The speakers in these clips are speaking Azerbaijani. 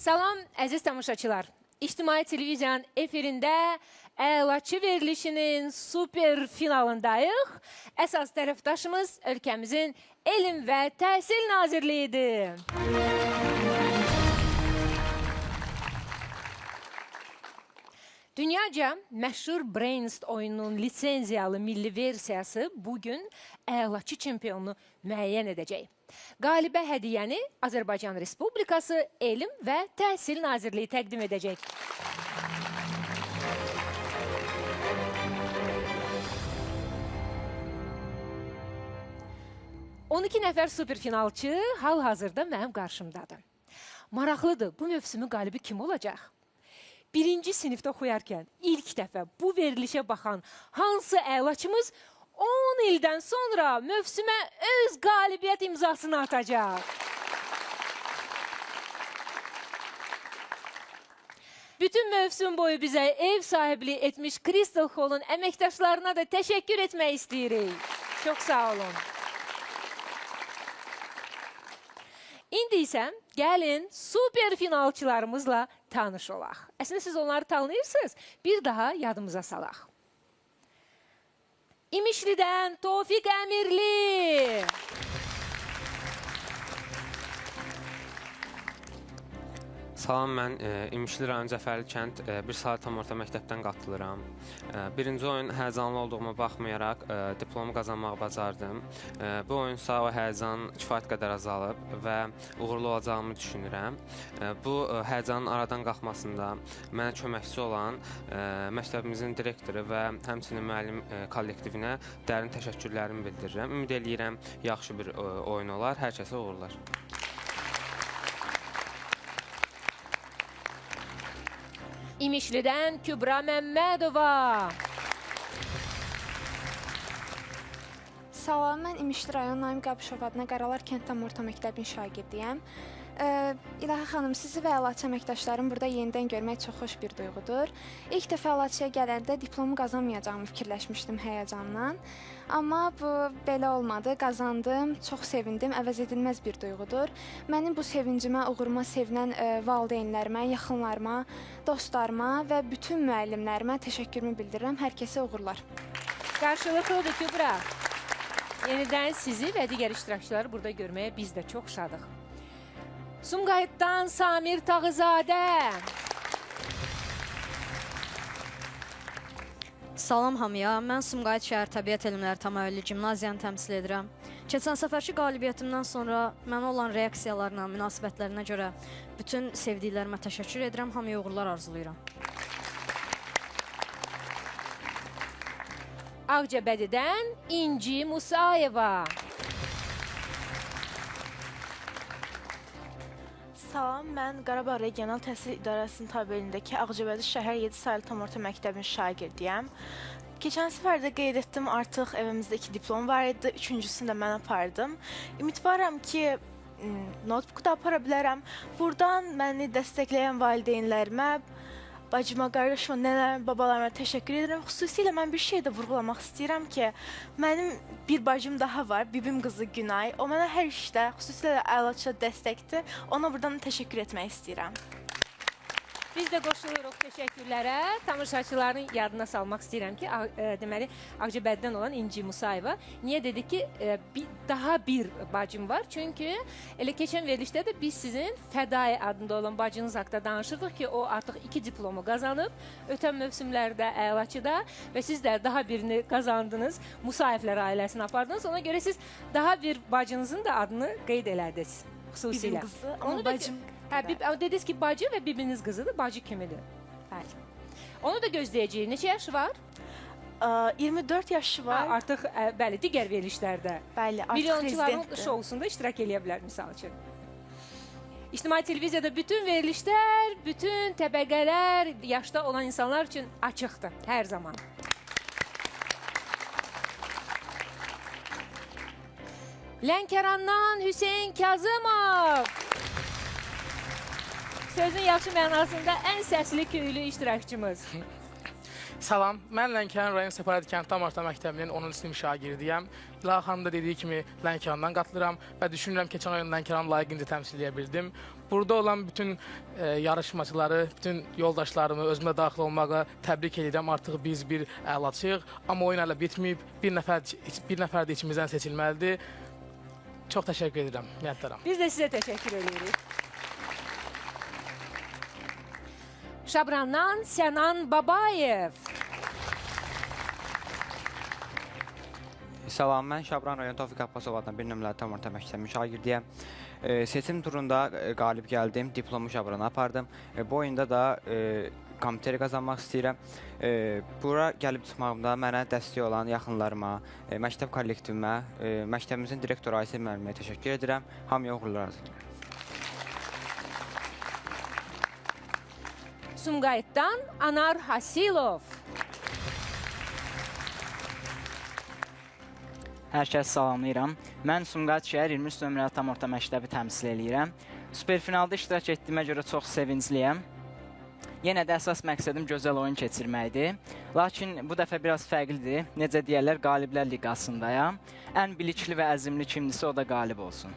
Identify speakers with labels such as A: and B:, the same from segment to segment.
A: Salam əziz tamaşaçılar. İctimai Televiziyanın efirində Əlaçı verilişinin super finalındayıq. Əsas tərəfdaşımız ölkəmizin Elm və Təhsil Nazirliyidir. Dünyaca məşhur Brainst oyununun lisenziyalı milli versiyası bugün Əlaçı çempionunu müəyyən edəcək. Qalibə hədiyyəni Azərbaycan Respublikası Elm və Təhsil Nazirliyi təqdim edəcək. On iki nəfər superfinalçı hal-hazırda mənim qarşımdadır. Maraqlıdır, bu mövsümün qalibi kim olacaq? Birinci sinifdə oxuyarkən ilk dəfə bu verilişə baxan hansı əlaçımız 10 ildən sonra mövsümə öz qalibiyyət imzasını atacaq? Bütün mövsüm boyu bizə ev sahibliği etmiş Crystal Hall'un əməkdaşlarına da təşəkkür etmək istəyirik. Çox sağ olun. İndi isə gəlin super finalçılarımızla tanış olaq. Əslində siz onları tanıyırsınız, bir daha yadımıza salaq. İmişlidən Tofiq Əmirli.
B: Salam, mən İmişli rayon Cəfərli kənd 1 saat tam orta məktəbdən qatılıram. Birinci oyun həyəcanlı olduğuma baxmayaraq diplomu qazanmağı bacardım. Bu oyunsa o həyəcan kifayət qədər azalıb və uğurlu olacağımı düşünürəm. Bu həyəcanın aradan qalxmasında mənə köməkçi olan məktəbimizin direktoru və həmçinin müəllim kollektivinə dərin təşəkkürlərimi bildirirəm. Ümid eləyirəm yaxşı bir oyun olar, hər kəsə uğurlar.
A: İmişlidən Kübra Məmmədova.
C: Salam, mən İmişli rayon Naim Qabışov adına Qaralar kənd tam orta məktəbinin şagirdiyəm. İlahə xanım, sizi və Əlaçı əməkdaşlarım burada yenidən görmək çox xoş bir duyğudur. İlk dəfə Əlaçıya gələndə diplomu qazanmayacağımı fikirləşmişdim həyəcandan. Amma bu belə olmadı, qazandım, çox sevindim, əvəz edilməz bir duyğudur. Mənim bu sevincimə, uğuruma sevinən valideynlərimə, yaxınlarıma, dostlarıma və bütün müəllimlərimə təşəkkürümü bildirirəm. Hər kəsə uğurlar.
A: Qarşılıqlıdır Kübra. Yenidən sizi və digər iştirakçıları burada görməyə biz də çox şadıq. Sumqayıtdan Samir Tağızadə.
D: Salam hamıya, mən Sumqayıt şəhər Təbiət Elmləri Təmayüllü Gimnaziyanı təmsil edirəm. Keçən səfərki qalibiyyətimdən sonra mənə olan reaksiyalarına, münasibətlərinə görə bütün sevdiklərimə təşəkkür edirəm, hamıya uğurlar arzulayıram.
A: Ağcabədidən İnci Musayeva.
E: Salam, mən Qarabağ Regional Təhsil İdarəsinin tabeliyindəki Ağcabədi şəhər 7 saylı tam orta məktəbinin şagirdiyəm. Keçən səfərdə qeyd etdim, artıq evimizdə 2 diplom var idi, üçüncüsünü də mən apardım. Ümidvaram ki, notebook da apara bilərəm. Buradan məni dəstəkləyən valideynlərimə, bacıma, qardaşıma, nənələrimə, babalarıma təşəkkür edirəm. Xüsusilə mən bir şey də vurğulamaq istəyirəm ki, mənim bir bacım daha var, bibim qızı Günay. O mənə hər işdə, xüsusilə Əlaçıda dəstəkdir. Ona buradan təşəkkür etmək istəyirəm.
A: Biz də qoşuluruq təşəkkürlərə. Tamaşaçıların yadına salmaq istəyirəm ki, deməli, Ağcabədidən olan İnci Musayeva niyə dedi ki, daha bir bacım var? Çünki elə keçən verilişdə də biz sizin Fədai adında olan bacınız haqqında danışırdıq ki, o artıq 2 diplomu qazanıb, ötən mövsümlərdə Əlaçıda və siz də daha birini qazandınız, Musayevlər ailəsini apardınız. Ona görə siz daha bir bacınızın da adını qeyd elədiniz. Xüsusilə.
E: Bibim qızı, amma bacım...
A: Dediniz ki, bacı və bibiniz qızıdır, bacı kimidir?
E: Bəli.
A: Onu da gözləyəcəyik. Neçə yaşı var?
E: 24 yaşı var.
A: Artıq, bəli, digər verilişlərdə.
E: Bəli, artıq
A: milyonçuların
E: rezidentdir.
A: şousunda iştirak eləyə bilər, misal üçün. İctimai Televiziyada bütün verilişlər, bütün təbəqələr, yaşda olan insanlar üçün açıqdır, hər zaman. Lənkərandan Hüseyin Kazımov. Sözün yaxşı mənasında ən səsli köylü iştirakçımız.
F: Salam, mən Lənkəran rayon Səfərəd kənd tam orta məktəbinin 10-cu sinif şagirdiyəm. İlahi xanım da dediyi kimi Lənkərandan qatılıram və düşünürəm keçən oyun Lənkəranı layiqincə təmsil edə bildim. Burada olan bütün yarışmacıları, bütün yoldaşlarımı özümə daxil olmağa təbrik edirəm. Artıq biz bir əlaçıyıq, amma oyun hələ bitməyib. Bir nəfər də içimizdən seçilməlidir. Çox təşəkkür edirəm. Minnətdaram.
A: Biz də sizə təşəkkür edirik. Şabrandan Sənan Babayev.
G: Salam, mən Şabran rayon Tofiq Abbasov adına bir nömrəli tam orta məktəbin şagirdiyəm. Seçim turunda qalib gəldim, diplomu Şabrana apardım. Bu oyunda da komiteri qazanmaq istəyirəm. Bura gəlib çıxmağımda mənə dəstək olan yaxınlarıma, məktəb kollektivimə, məktəbimizin direktoru Aysel müəllimə təşəkkür edirəm. Hamıya uğurlar arzulayıram.
A: Sumqayıtdan Anar Hasilov.
H: Hər kəs salamlayıram. Mən Sumqayıt şəhər 23 nömrəli tam orta məktəbi təmsil eləyirəm. Superfinalda iştirak etdiyimə görə çox sevincliyəm. Yenə də əsas məqsədim gözəl oyun keçirməkdir. Lakin bu dəfə biraz fərqlidir. Necə deyərlər, qaliblər liqasındayam. Ən bilikli və əzimli kimdirsə o da qalib olsun.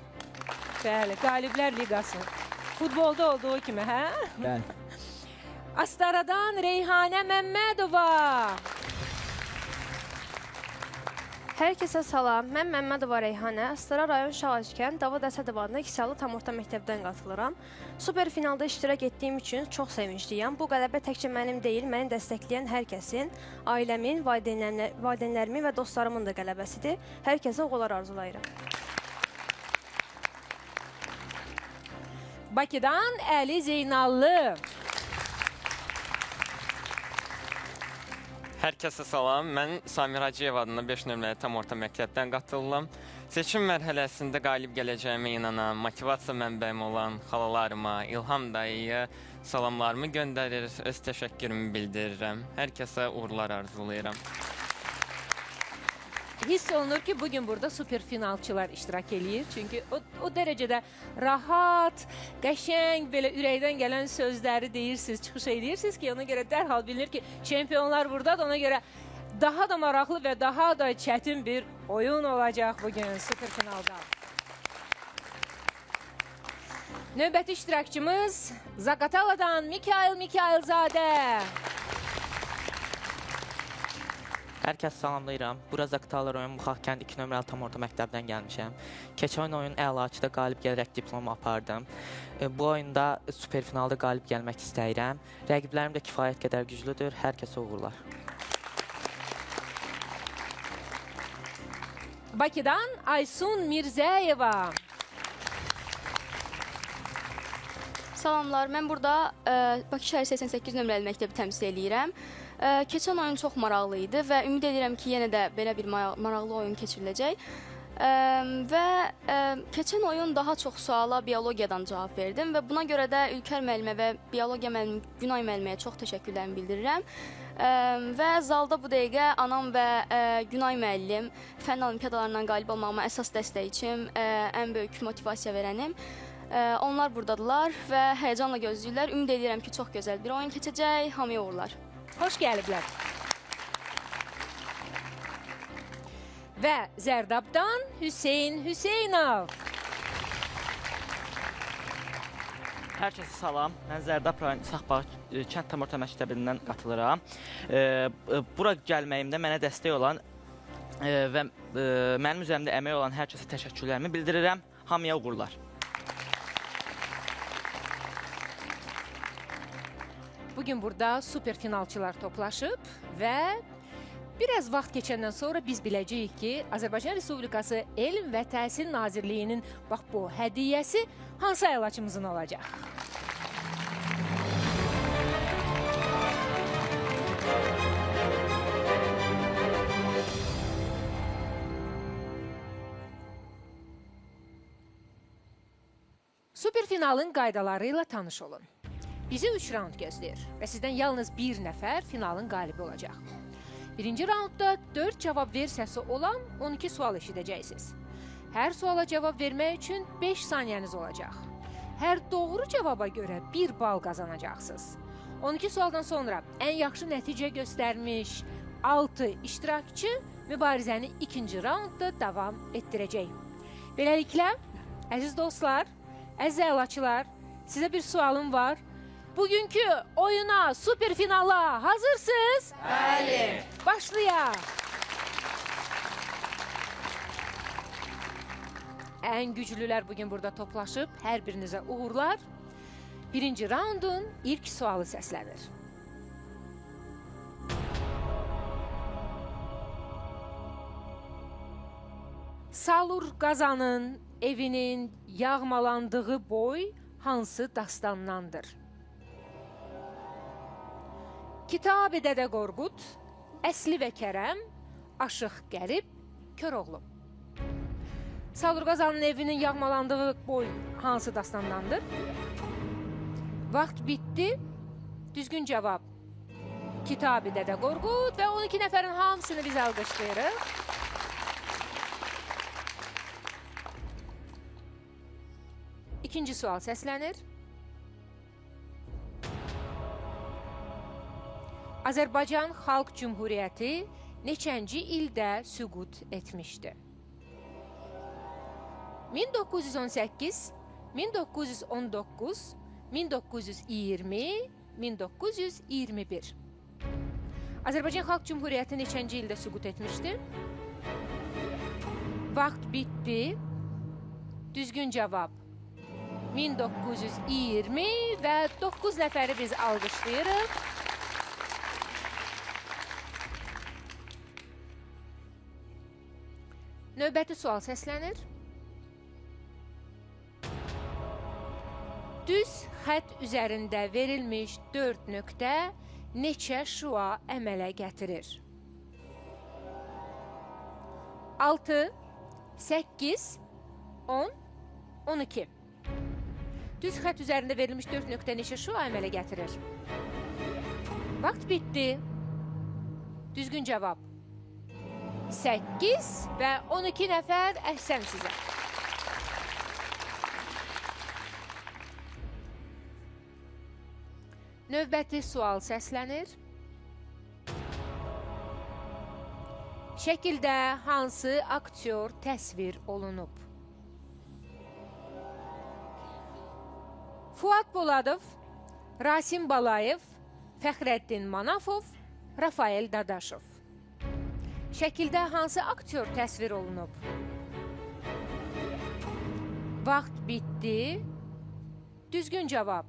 A: Bəli, Qaliblər Liqası. Futbolda olduğu kimi, hə?
H: Bəli.
A: Astaradan Reyhanə Məmmədova.
I: Hər kəsə salam. Mən Məmmədova Reyhanə, Astara rayon Şağacikən Davad Əsədov adına İkisiyalı tam orta məktəbdən qatılıram. Superfinalda iştirak etdiyim üçün çox sevincliyəm. Bu qələbə təkcə mənim deyil, məni dəstəkləyən hər kəsin, ailəmin, valideynlərimin və dostlarımın da qələbəsidir. Hər kəsə uğurlar arzulayıram.
A: Bakıdan Əli Zeynallı.
J: Hər kəsə salam. Mən Samir Hacıyev adına 5 nömrəli tam orta məktəbdən qatıldım. Seçim mərhələsində qalib gələcəyimə inanan, motivasiya mənbəyim olan xalalarıma, İlham dayıya salamlarımı göndərir, öz təşəkkürümü bildirirəm. Hər kəsə uğurlar arzulayıram.
A: Hiss olunur ki, bugün burada superfinalçılar iştirak eləyir. Çünki o dərəcədə rahat, qəşəng, belə ürəkdən gələn sözləri deyirsiniz, çıxış edirsiniz ki, ona görə dərhal bilinir ki, çempionlar buradadır. Ona görə daha da maraqlı və daha da çətin bir oyun olacaq bugün superfinalda. Növbəti iştirakçımız Zaqataladan Mikayılzadə.
K: Hər kəs salamlayıram. Bura Zaqatala rayon Muxaq kənd 2 nömrəli tam orta məktəbdən gəlmişəm. Keçən oyun əlaçıda qalib gələrək diplomu apardım. Bu oyunda superfinalda qalib gəlmək istəyirəm. Rəqiblərim də kifayət qədər güclüdür. Hər kəsə uğurlar.
A: Bakıdan Aysun Mirzəyeva.
L: Salamlar, mən burada Bakı şəhər 88 nömrəli məktəbi təmsil eləyirəm. Keçən oyun çox maraqlı idi və ümid edirəm ki, yenə də belə bir maraqlı oyun keçiriləcək. Və keçən oyun daha çox suala biologiyadan cavab verdim və buna görə də Ülkər müəllimə və biologiya müəllimə Günay müəlliməyə çox təşəkkürlərimi bildirirəm. Və zalda bu dəqiqə anam və Günay müəllim fənn olimpiadalarından qalib olmağıma əsas dəstəkçim, ən böyük motivasiya verənim. Onlar buradadılar və həyəcanla gözləyirlər. Ümid edirəm ki, çox gözəl bir oyun keçəcək. Hamıya uğurlar.
A: Xoş gəliblər. Və Zərdabdan Hüseyn Hüseynov.
H: Hər kəsə salam. Mən Zərdab rayon Saxbağ kənd tam orta məktəbindən qatılıram. Bura gəlməyimdə mənə dəstək olan və mənim üzərimdə əmək olan hər kəsə təşəkkürlərimi bildirirəm. Hamıya uğurlar.
A: Bugün burada superfinalçılar toplaşıb və biraz vaxt keçəndən sonra biz biləcəyik ki, Azərbaycan Respublikası Elm və Təhsil Nazirliyinin bax bu hədiyyəsi hansı əlaçımızın olacaq? Superfinalın qaydaları ilə tanış olun. Bizi 3 raund gözləyir və sizdən yalnız bir nəfər finalın qalibi olacaq. Birinci raundda 4 cavab versiyası olan 12 sual eşidəcəksiniz. Hər suala cavab vermək üçün 5 saniyəniz olacaq. Hər doğru cavaba görə 1 bal qazanacaqsınız. 12 sualdan sonra ən yaxşı nəticə göstərmiş 6 iştirakçı mübarizəni ikinci raundda davam etdirəcək. Beləliklə, əziz dostlar, əziz əlaçılar, sizə bir sualım var. Bugünkü oyuna, super finala hazırsınız? Bəli. Başlayaq. Ən güclülər bugün burada toplaşıb, hər birinizə uğurlar. Birinci raundun ilk sualı səslənir. Salur Qazanın evinin yağmalandığı boy hansı dastandandır? Kitab-ı Dədə Qorqud, Əsli və Kərəm, Aşıq Qərib, Köroğlu. Salur Qazanın evinin yağmalandığı boy hansı dastandandır? Vaxt bitdi. Düzgün cavab. Kitab-ı Dədə Qorqud və 12 nəfərin hamısını biz alqışlayırıq. İkinci sual səslənir. Azərbaycan Xalq Cümhuriyyəti neçənci ildə süqut etmişdi? 1918, 1919, 1920, 1921. Azərbaycan Xalq Cümhuriyyəti neçənci ildə süqut etmişdi? Vaxt bitdi. Düzgün cavab. 1920 və 9 nəfəri biz alqışlayırıq. Növbəti sual səslənir. Düz xətt üzərində verilmiş 4 nöqtə neçə şua əmələ gətirir? 6, 8, 10, 12. Düz xətt üzərində verilmiş 4 nöqtə neçə şua əmələ gətirir? Vaxt bitdi. Düzgün cavab. 8 və 12 nəfər əhsən sizə. Növbəti sual səslənir. Şəkildə hansı aktyor təsvir olunub? Fuad Poladov, Rasim Balayev, Fəxrəddin Manafov, Rafael Dadaşov. Şəkildə hansı aktyor təsvir olunub? Vaxt bitdi. Düzgün cavab.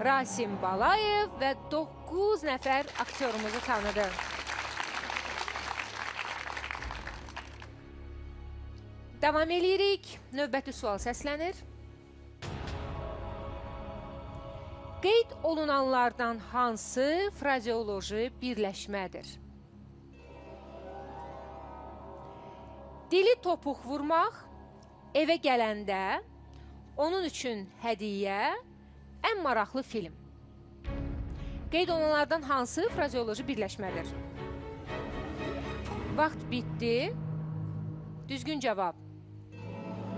A: Rasim Balayev və 9 nəfər aktyorumuzu tanıdı. Davam edirik. Növbəti sual səslənir. Qeyd olunanlardan hansı frazeoloji birləşmədir? Dili topuq vurmaq, evə gələndə, onun üçün hədiyyə, ən maraqlı film. Qeyd olunanlardan hansı frazeoloji birləşmədir? Vaxt bitdi. Düzgün cavab.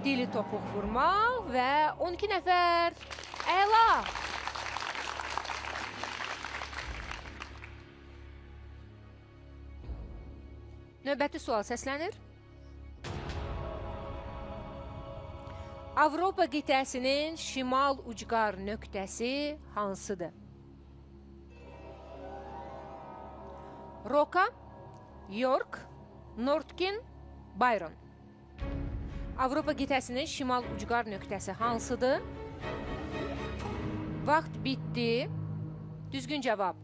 A: Dili topuq vurmaq və 12 nəfər. Əla! Növbəti sual səslənir. Avropa qitəsinin şimal ucqar nöqtəsi hansıdır? Roka, York, Nordkin, Byron. Avropa qitəsinin şimal ucqar nöqtəsi hansıdır? Vaxt bitdi. Düzgün cavab.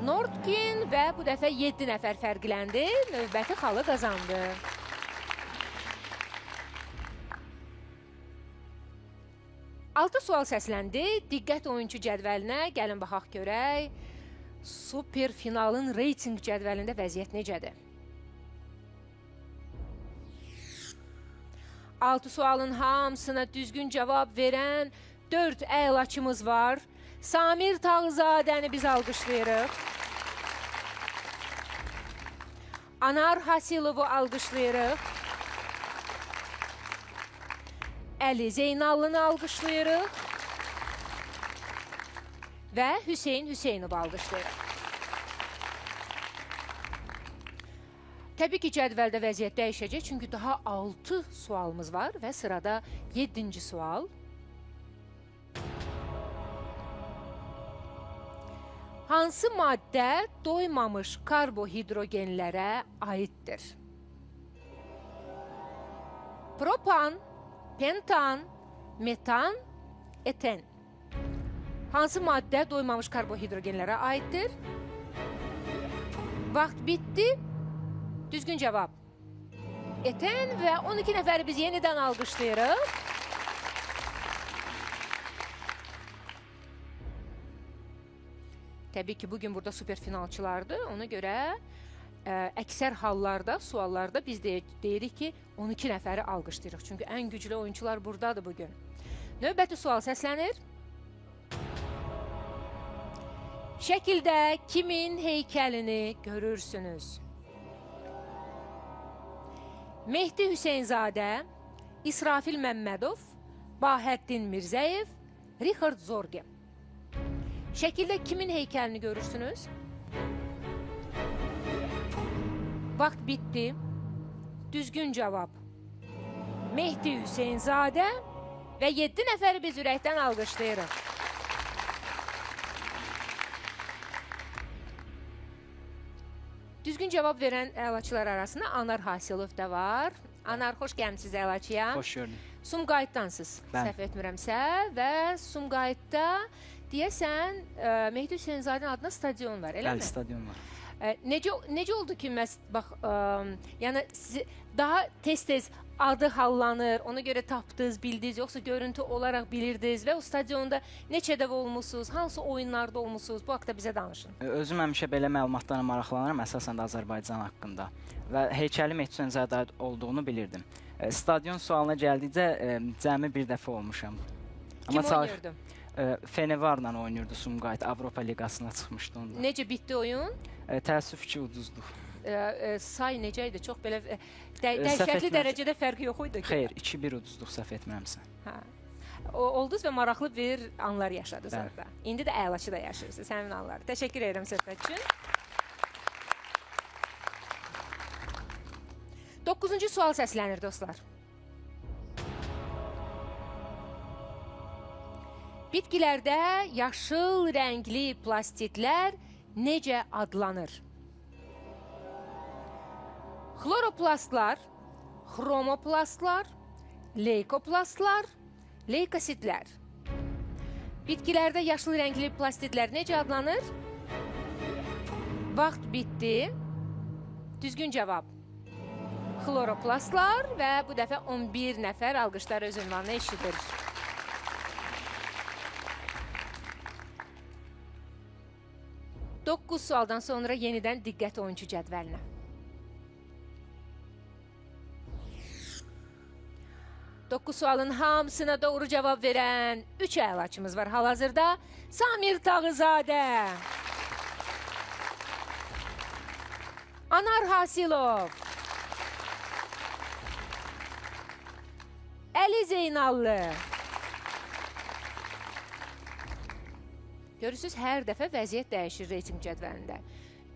A: Nordkin və bu dəfə 7 nəfər fərqləndi. Növbəti xalı qazandı. Altı sual səsləndi. Diqqət oyuncu cədvəlinə gəlin baxaq görək. Super finalın reyting cədvəlində vəziyyət necədir? 6 sualın hamısına düzgün cavab verən 4 əlaçımız var. Samir Tağzadəni biz alqışlayırıq. Anar Hasilovu alqışlayırıq. Əli Zeynallını alqışlayırıq. və Hüseyn Hüseynov alqışlayırıq. Təbii ki, cədvəldə vəziyyət dəyişəcək, çünki daha 6 sualımız var və sırada 7-ci sual. Hansı maddə doymamış karbohidrogenlərə aiddir? Propan, pentan, metan, eten. Hansı maddə doymamış karbohidrogenlərə aiddir? Vaxt bitdi. Düzgün cavab. Eten və 12 nəfəri biz yenidən alqışlayırıq. Təbii ki, bugün burada super finalçılardır. Ona görə əksər hallarda, suallarda biz deyirik ki, 12 nəfəri alqışlayırıq. Çünki ən güclü oyuncular buradadır bugün. Növbəti sual səslənir. Şəkildə kimin heykəlini görürsünüz? Mehdi Hüseynzadə, İsrafil Məmmədov, Bahəddin Mirzəyev, Richard Zorge. Şəkildə kimin heykəlini görürsünüz? Vaxt bitdi. Düzgün cavab. Mehdi Hüseynzadə və 7 nəfəri biz ürəkdən alqışlayırıq. Düzgün cavab verən əlaçılar arasında Anar Hasilov da var. Anar, xoş gəlmişsiniz əlaçıya.
H: Xoş gördük.
A: Sumqayıtdansınız, səhv etmirəmsə və Sumqayıtda deyəsən Mehdi Hüseynzadənin adına stadion var, eləmi?
H: Bəli, stadion var.
A: Necə oldu ki, bax, yəni daha tez-tez adı hallanır, ona görə tapdınız, bildiniz, yoxsa görüntü olaraq bilirdiniz və o stadionda neçə dəfə olmusunuz, hansı oyunlarda olmusunuz? Bu haqda bizə danışın.
H: Özüm həmişə belə məlumatlara maraqlanıram, əsasən də Azərbaycan haqqında və heykəli Mehdi Hüseynzadə olduğunu bilirdim. Stadion sualına gəldikcə cəmi bir dəfə olmuşam.
A: Kim oynayırdı?
H: Fenevarla oynayırdı Sumqayıt, Avropa Liqasına çıxmışdı onda.
A: Necə bitdi oyun?
H: Təəssüf ki, uduzduq.
A: Say necə idi? Çox belə dəhşətli dərəcədə fərqi yox idi ki?
H: Xeyr, 2-1 uduzduq, səhv etmirəmsə.
A: Oldunuz və maraqlı bir anlar yaşadınız orada. İndi də əlaçı da yaşayırsınız həmin anları. Təşəkkür edirəm söhbət üçün. 9-cu sual səslənir, dostlar. Bitkilərdə yaşıl rəngli plastitlər necə adlanır? Xloroplastlar, xromoplastlar, leykoplastlar, leykositlər. Bitkilərdə yaşıl rəngli plastitlər necə adlanır? Vaxt bitdi. Düzgün cavab. Xloroplastlar və bu dəfə 11 nəfər alqışlar öz ünvanına eşidir. Doqquz sualdan sonra yenidən diqqət oyuncu cədvəlinə. Doqquz sualın hamısına doğru cavab verən 3 əlaçımız var hal-hazırda. Samir Tağızadə, Anar Hasilov, Əli Zeynallı. Görürsünüz, hər dəfə vəziyyət dəyişir reyting cədvəlində.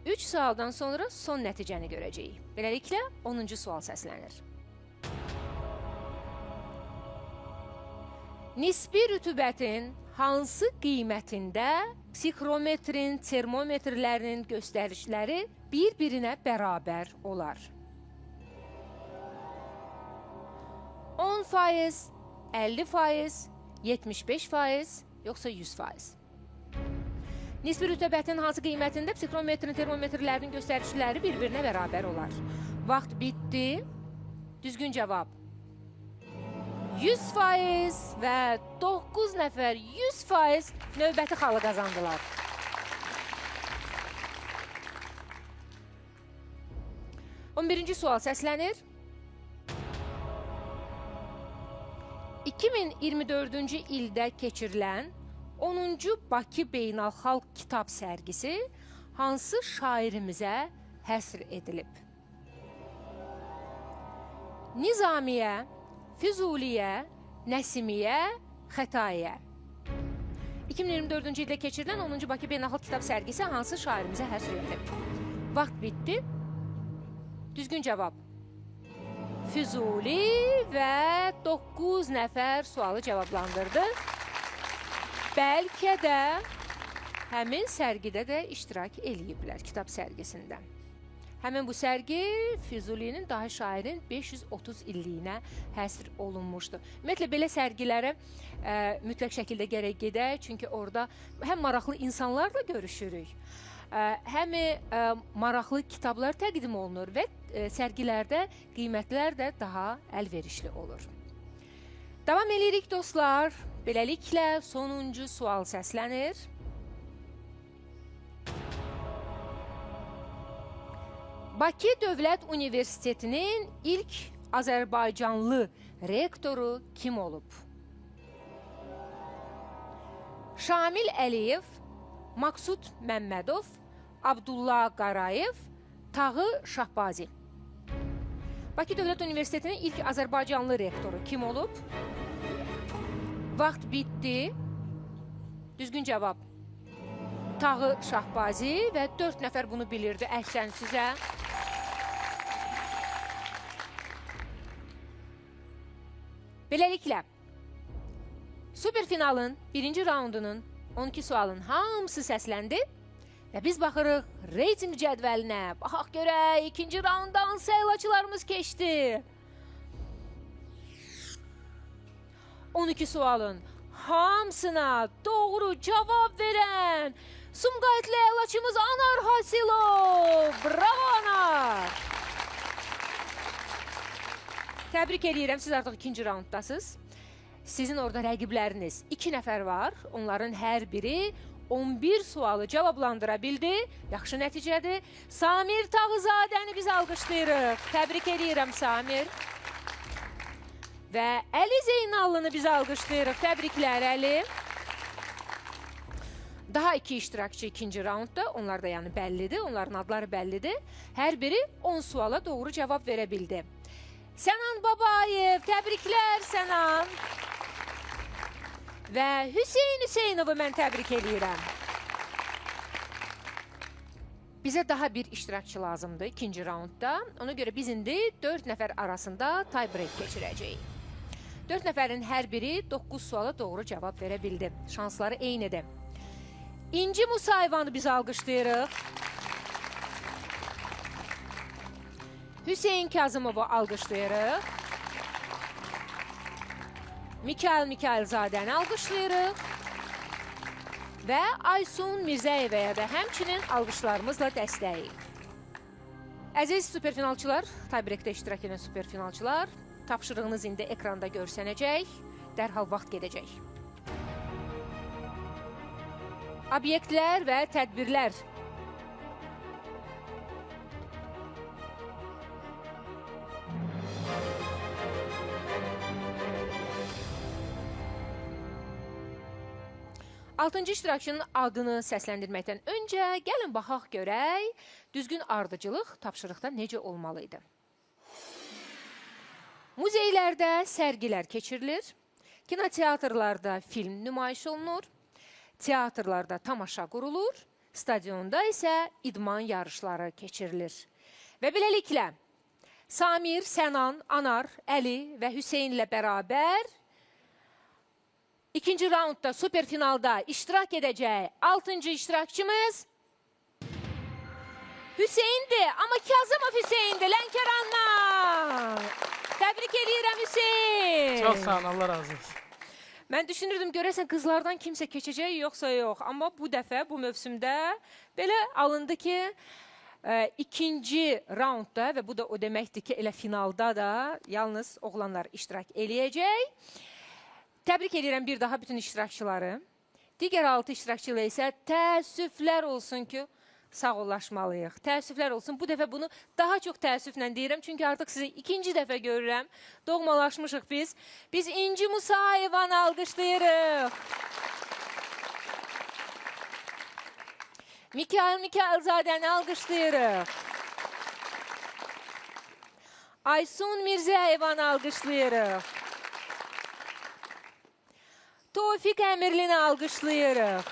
A: 3 sualdan sonra son nəticəni görəcəyik. Beləliklə, 10-cu sual səslənir. Nisbi rütubətin hansı qiymətində psixrometrin, termometrlərinin göstərişləri bir-birinə bərabər olar? 10%, 50%, 75%, yoxsa 100%? Nisbi rütubətin hansı qiymətində psixrometrin, termometrlərinin göstərişləri bir-birinə bərabər olar? Vaxt bitdi. Düzgün cavab. 100% və 9 nəfər 100% növbəti xalı qazandılar. On birinci sual səslənir. 2024-cü ildə keçirilən 10-cu Bakı Beynəlxalq Kitab sərgisi hansı şairimizə həsr edilib? Nizamiyə, Füzuliyə, Nəsimiyə, Xətaiyə. 2024-cü ildə keçirilən 10-cu Bakı Beynəlxalq Kitab sərgisi hansı şairimizə həsr edilib? Vaxt bitdi. Düzgün cavab. Füzuli və 9 nəfər sualı cavablandırdı. Bəlkə də həmin sərgidə də iştirak eləyiblər kitab sərgisində. Həmin bu sərgi Füzulinin dahi şairin 530 illiyinə həsr olunmuşdu. Ümumiyyətlə, belə sərgilərə mütləq şəkildə gərək gedək, çünki orada həm maraqlı insanlarla görüşürük, həm maraqlı kitablar təqdim olunur və sərgilərdə qiymətlər də daha əlverişli olur. Davam edirik dostlar. Beləliklə sonuncu sual səslənir. Bakı Dövlət Universitetinin ilk Azərbaycanlı rektoru kim olub? Şamil Əliyev, Maksud Məmmədov, Abdullah Qarayev, Tağı Şahbazi. Bakı Dövlət Universitetinin ilk Azərbaycanlı rektoru kim olub? Vaxt bitdi. Düzgün cavab. Tağı Şahbazi və 4 nəfər bunu bilirdi. Əhsən sizə. Beləliklə, superfinalın birinci raundunun 12 sualın hamısı səsləndi və biz baxırıq reyting cədvəlinə. Baxaq görək, ikinci raundan sayılaçılarımız keçdi. 12 sualın hamısına doğru cavab verən Sumqayıtlı əlaçımız Anar Hasilov. Bravo Anar. Təbrik edirəm, siz artıq ikinci raunddasınız. Sizin orada rəqibləriniz 2 nəfər var. Onların hər biri 11 sualı cavablandıra bildi. Yaxşı nəticədir. Samir Tağızadəni biz alqışlayırıq. Təbrik edirəm Samir. Və Əli Zeynallını biz alqışlayırıq. Təbriklər Əli. Daha 2 iştirakçı ikinci raundda. Onlar da yəni bəllidir. Onların adları bəllidir. Hər biri 10 suala doğru cavab verə bildi. Sənan Babayev, təbriklər Sənan. Və Hüseyin Hüseynovu mən təbrik edirəm. Bizə daha bir iştirakçı lazımdır ikinci raundda. Ona görə biz indi 4 nəfər arasında tie break keçirəcəyik. 4 nəfərin hər biri 9 suala doğru cavab verə bildi. Şansları eynidir. İnci Musayvanı biz alqışlayırıq. Hüseyin Kazımovu alqışlayırıq. Mikailzadəni alqışlayırıq. Və Aysun Mirzəyevəyə də həmçinin alqışlarımızla dəstəyik. Əziz superfinalçılar, tie-breakdə iştirak edən superfinalçılar, tapşırığınız indi ekranda görsənəcək, dərhal vaxt gedəcək. Obyektlər və tədbirlər. Altıncı iştirakçının adını səsləndirməkdən öncə gəlin baxaq görək, düzgün ardıcılıq tapşırıqda necə olmalıydı. Muzeylərdə sərgilər keçirilir, kinoteatrlarda film nümayiş olunur, teatrlarda tamaşa qurulur, stadionda isə idman yarışları keçirilir. Və beləliklə, Samir, Sənan, Anar, Əli və Hüseyin ilə bərabər İkinci raundda, superfinalda iştirak edəcək 6-cı iştirakçımız Hüseyindir. Amma Kazımov Hüseyindir, Lənkərandan. Təbrik edirəm Hüseyin.
F: Çox sağ olun, Allah razı olsun.
A: Mən düşünürdüm, görəsən qızlardan kimsə keçəcək, yoxsa yox. Amma bu dəfə, bu mövsümdə belə alındı ki, ikinci raundda və bu da o deməkdir ki, elə finalda da yalnız oğlanlar iştirak eləyəcək. Təbrik edirəm bir daha bütün iştirakçıları. Digər 6 iştirakçı ilə isə təəssüflər olsun ki, sağollaşmalıyıq. Təəssüflər olsun. Bu dəfə bunu daha çox təəssüflə deyirəm. Çünki artıq sizi ikinci dəfə görürəm. Doğmalaşmışıq biz. Biz İnci Musayevanı alqışlayırıq. Mikailzadəni alqışlayırıq. Aysun Mirzəyevanı alqışlayırıq. Tofiq Əmirlini alqışlayırıq.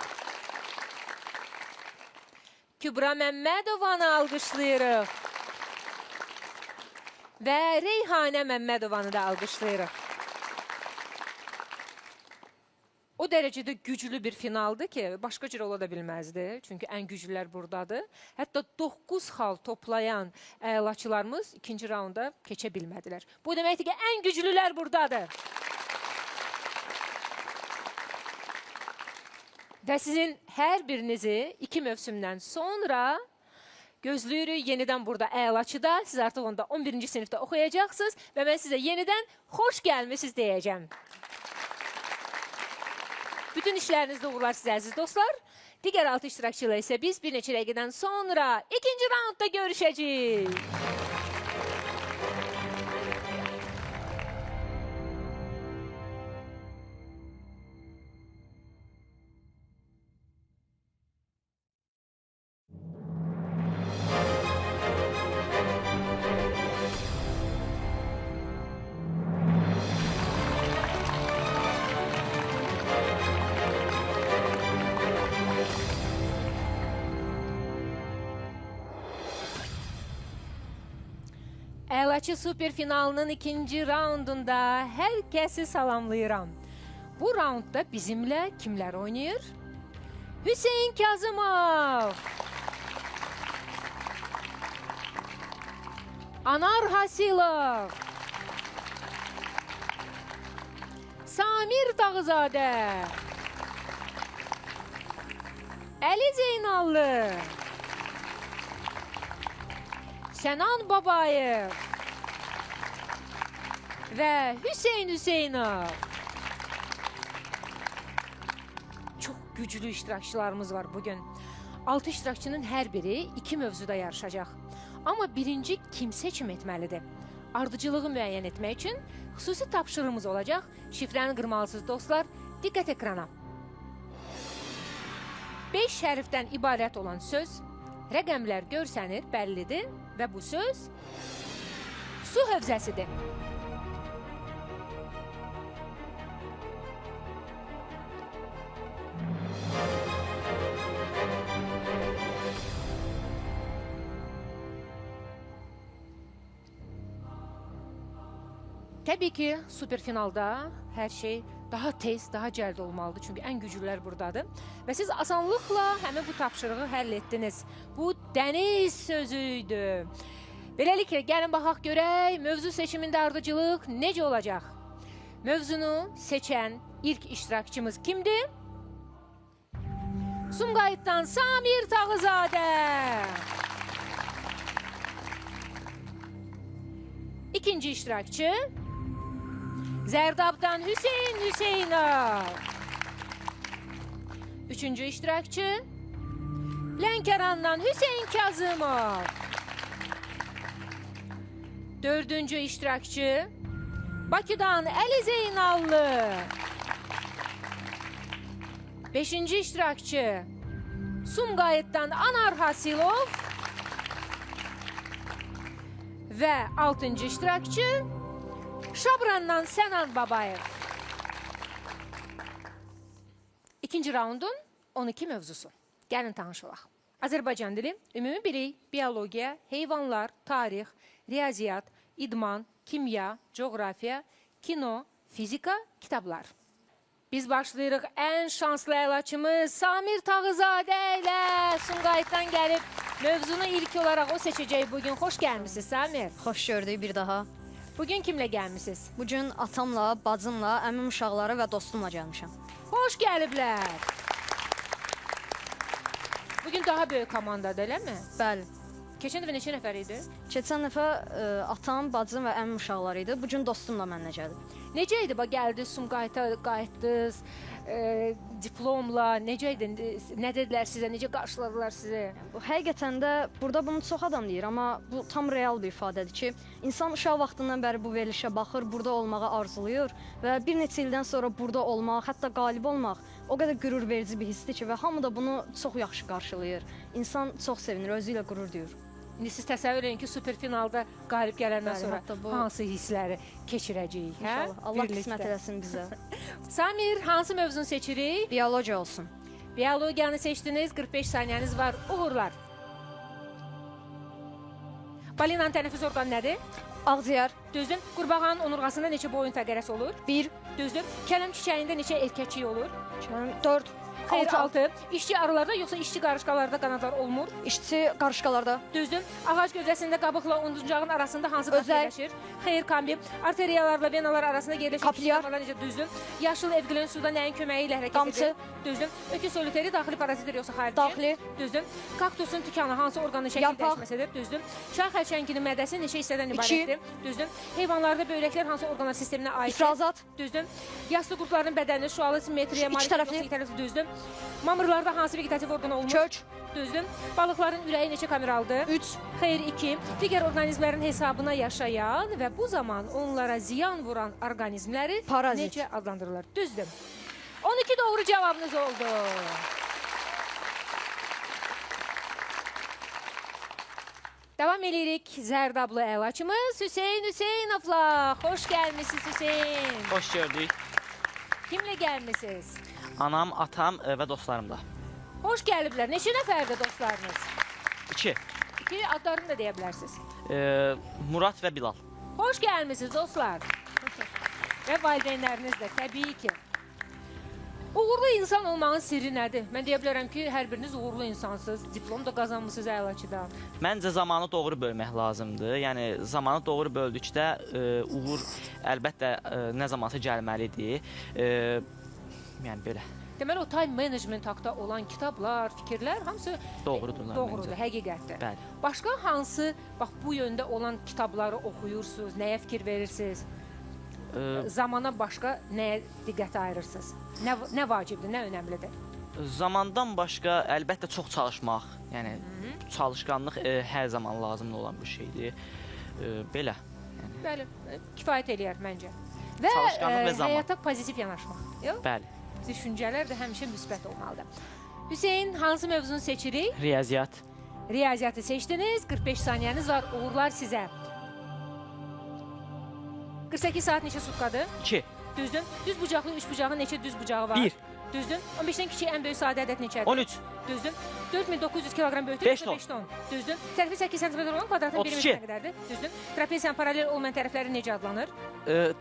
A: Kübra Məmmədovanı alqışlayırıq. Və Reyhanə Məmmədovanı da alqışlayırıq. O dərəcədə güclü bir finaldır ki, başqa cür ola da bilməzdi. Çünki ən güclülər buradadır. Hətta 9 xal toplayan əlaçılarımız ikinci raunda keçə bilmədilər. Bu deməkdir ki, ən güclülər buradadır. Və sizin hər birinizi 2 mövsümdən sonra gözləyirik yenidən burada əlaçıda. Siz artıq onda 11-ci sinifdə oxuyacaqsınız və mən sizə yenidən xoş gəlmisiniz deyəcəm. Bütün işlərinizdə uğurlar sizə əziz dostlar. Digər 6 iştirakçıyla isə biz bir neçə dəqiqədən sonra ikinci raundda görüşəcəyik. Əlaçı Super finalının ikinci raundunda hər kəsi salamlayıram. Bu raundda bizimlə kimlər oynayır? Hüseyin Kazımov, Anar Hasilov, Samir Dağızadə, Əli Zeynallı, Sənan Babayev və Hüseyn Hüseynov. Çox güclü iştirakçılarımız var bugün. 6 iştirakçının hər biri 2 mövzuda yarışacaq. Amma birinci kim seçim etməlidir? Ardıcılığı müəyyən etmək üçün xüsusi tapşırığımız olacaq. Şifrəni qırmalısınız dostlar. Diqqət ekrana. 5 hərfdən ibarət olan söz, rəqəmlər görsənir, bəllidir və bu söz su hövzəsidir. Təbii ki, superfinalda hər şey daha tez, daha cəld olmalıdır. Çünki ən güclülər buradadır. Və siz asanlıqla həmin bu tapşırığı həll etdiniz. Bu dəniz sözüydü. Beləliklə, gəlin baxaq görək, mövzu seçimində ardıcılıq necə olacaq? Mövzunu seçən ilk iştirakçımız kimdir? Sumqayıtdan Samir Tağızadə. İkinci iştirakçı Zərdabdan Hüseyn Hüseynov. Üçüncü iştirakçı Lənkərandan Hüseyn Kazımov. Dördüncü iştirakçı Bakıdan Əli Zeynallı. Beşinci iştirakçı Sumqayıtdan Anar Hasilov. Və 6-cı iştirakçı Şabrandan Sənan Babayev. İkinci raundun 12 mövzusu. Gəlin tanış olaq. Azərbaycan dili, ümumi bilik, biologiya, heyvanlar, tarix, riyaziyyat, idman, kimya, coğrafiya, kino, fizika, kitablar. Biz başlayırıq ən şanslı əlaçımız Samir Tağızadə ilə Sumqayıtdan gəlib mövzunu ilk olaraq o seçəcək bugün. Xoş gəlmişsiniz Samir.
D: Xoş gördük bir daha.
A: Bugün kimlə gəlmişsiniz?
D: Bugün atamla, bacımla, əmim uşaqları və dostumla gəlmişəm.
A: Xoş gəliblər. Bugün daha böyük komandadır, eləmi?
D: Bəli.
A: Keçən dəfə neçə nəfər idi?
D: Keçən dəfə atam, bacım və əmim uşaqları idi. Bugün dostumla mənlə gəlib.
A: Necə idi? Gəldiniz, Sumqayıta qayıtdınız, diplomla. Necə idi? Nə dedilər sizə? Necə qarşıladılar sizi?
D: Həqiqətən də burada bunu çox adam deyir, amma bu tam real bir ifadədir ki, insan uşaq vaxtından bəri bu verilişə baxır, burada olmağı arzulayır və bir neçə ildən sonra burada olmaq, hətta qalib olmaq o qədər qürur verici bir hissdir ki, və hamı da bunu çox yaxşı qarşılayır. İnsan çox sevinir, özü ilə qürur duyur.
A: İndi siz təsəvvür edin ki, superfinalda qalib gələndən
D: Bəli,
A: sonra
D: hətta bu-
A: hansı hissləri keçirəcəyik, hə?
D: İnşallah. Allah
A: Birlikdə.
D: qismət eləsin bizə.
A: Samir, hansı mövzunu seçirik?
D: Biologiya olsun.
A: Biologiyanı seçdiniz, 45 saniyəniz var. Uğurlar. Balinanın tənəffüs orqanı nədir?
D: Ağciyər
A: Düzdür. Qurbağanın onurğasında neçə boyun fəqərəsi olur?
D: 1,
A: Düzdür. Kələm çiçəyində neçə erkəkçik olur?
D: 4,
A: Xeyr,
D: 6,
A: 6. İşçi arılarda yoxsa işçi qarışqalarda qanadlar olmur?
D: işçi qarışqalarda,
A: Düzdür. Ağac gövdəsində qabıqla onduncağın arasında hansı qat
D: Özək.
A: yerləşir? Xeyr, kambi. Arteriyalarla venalar arasında yerləşir.
D: Kapilyar.
A: Necə düzdür? Yaşıl evgülün suda nəyin köməyi ilə hərəkət
D: Qamçı.
A: edir? Düzdür. Öküz soliteri daxili parazitdir yoxsa xarici?
D: daxili,
A: Düzdür. Kaktusun tikanı hansı orqanın şəkil
D: Yarpaq.
A: dəyişməsidir? Düzdür. Şah xərçənginin mədəsi neçə hissədən
D: İki.
A: ibarətdir? Düzdür. Heyvanlarda böyrəklər hansı orqanlar sisteminə aiddir?
D: ifrazat,
A: Düzdür. Yaslı qurtların bədəni şualı simmetriyə
D: İki
A: malik
D: tərəfli.
A: yoxsa iki tərəfli? Düzdür. Mamırlarda hansı vegetativ orqan olmur?
D: kök,
A: Düzdür. Balıqların ürəyi neçə kameraldır?
D: 3,
A: Xeyr 2. Digər orqanizmlərin hesabına yaşayan və bu zaman onlara ziyan vuran orqanizmləri
D: parazit.
A: necə adlandırılır? Düzdür. 12 doğru cavabınız oldu. Davam edirik. Zərdablı əlaçımız Hüseyn Hüseynovla. Xoş gəlmisiniz Hüseyn.
M: Hoş gördük.
A: Kimlə gəlmisiniz?
M: Anam, atam və dostlarım da.
A: Xoş gəliblər. Neçə nəfərdir dostlarınız?
M: 2.
A: İki adlarını da deyə bilərsiniz.
M: Murat və Bilal.
A: Xoş gəlmisiniz dostlar. Və valideynləriniz də təbii ki. Uğurlu insan olmağın sirri nədir? Mən deyə bilərəm ki, hər biriniz uğurlu insansınız. Diplom da qazanmısınız əlaçıdan.
M: Məncə zamanı doğru bölmək lazımdır. Yəni zamanı doğru böldükdə uğur əlbəttə nə zamansa gəlməlidir. Yəni belə.
A: Deməli o time management haqqında olan kitablar, fikirlər hamısı
M: Doğrudurlar
A: doğrudur,
M: məncə.
A: həqiqətdir.
M: Bəli.
A: Başqa hansı bax bu yöndə olan kitabları oxuyursunuz, nəyə fikir verirsiniz? Zamana başqa nəyə diqqət ayırırsınız? Nə vacibdir, nə önəmlidir?
M: Zamandan başqa əlbəttə çox çalışmaq. Yəni çalışqanlıq hər zaman lazımlı olan bir şeydir. Belə.
A: Bəli, kifayət eləyər məncə. Və
M: Çalışqanlıq və zaman.
A: həyata pozitiv yanaşmaq. Yox?
M: Bəli.
A: Düşüncələr də həmişə müsbət olmalıdır. Hüseyn, hansı mövzunu seçirik?
M: Riyaziyyat.
A: Riyaziyyatı seçdiniz. 45 saniyəniz var. Uğurlar sizə. 48 saat neçə sutkadır?
M: 2.
A: Düzdür. Düz bucaqlı, üç bucağın neçə düz bucağı var?
M: 1.
A: Düzdür. 15-dən kiçik ən böyük sadə ədəd neçədir?
M: 13.
A: Düzdür. 4900 kiloqram böyüklük
M: 5 ton.
A: 5 ton. Düzdür. Tərəfi 8 sm olan kvadratın 1
M: 32.
A: metrə qədərdir. Düzdür. Trapeziyanın paralel olmayan tərəfləri necə adlanır?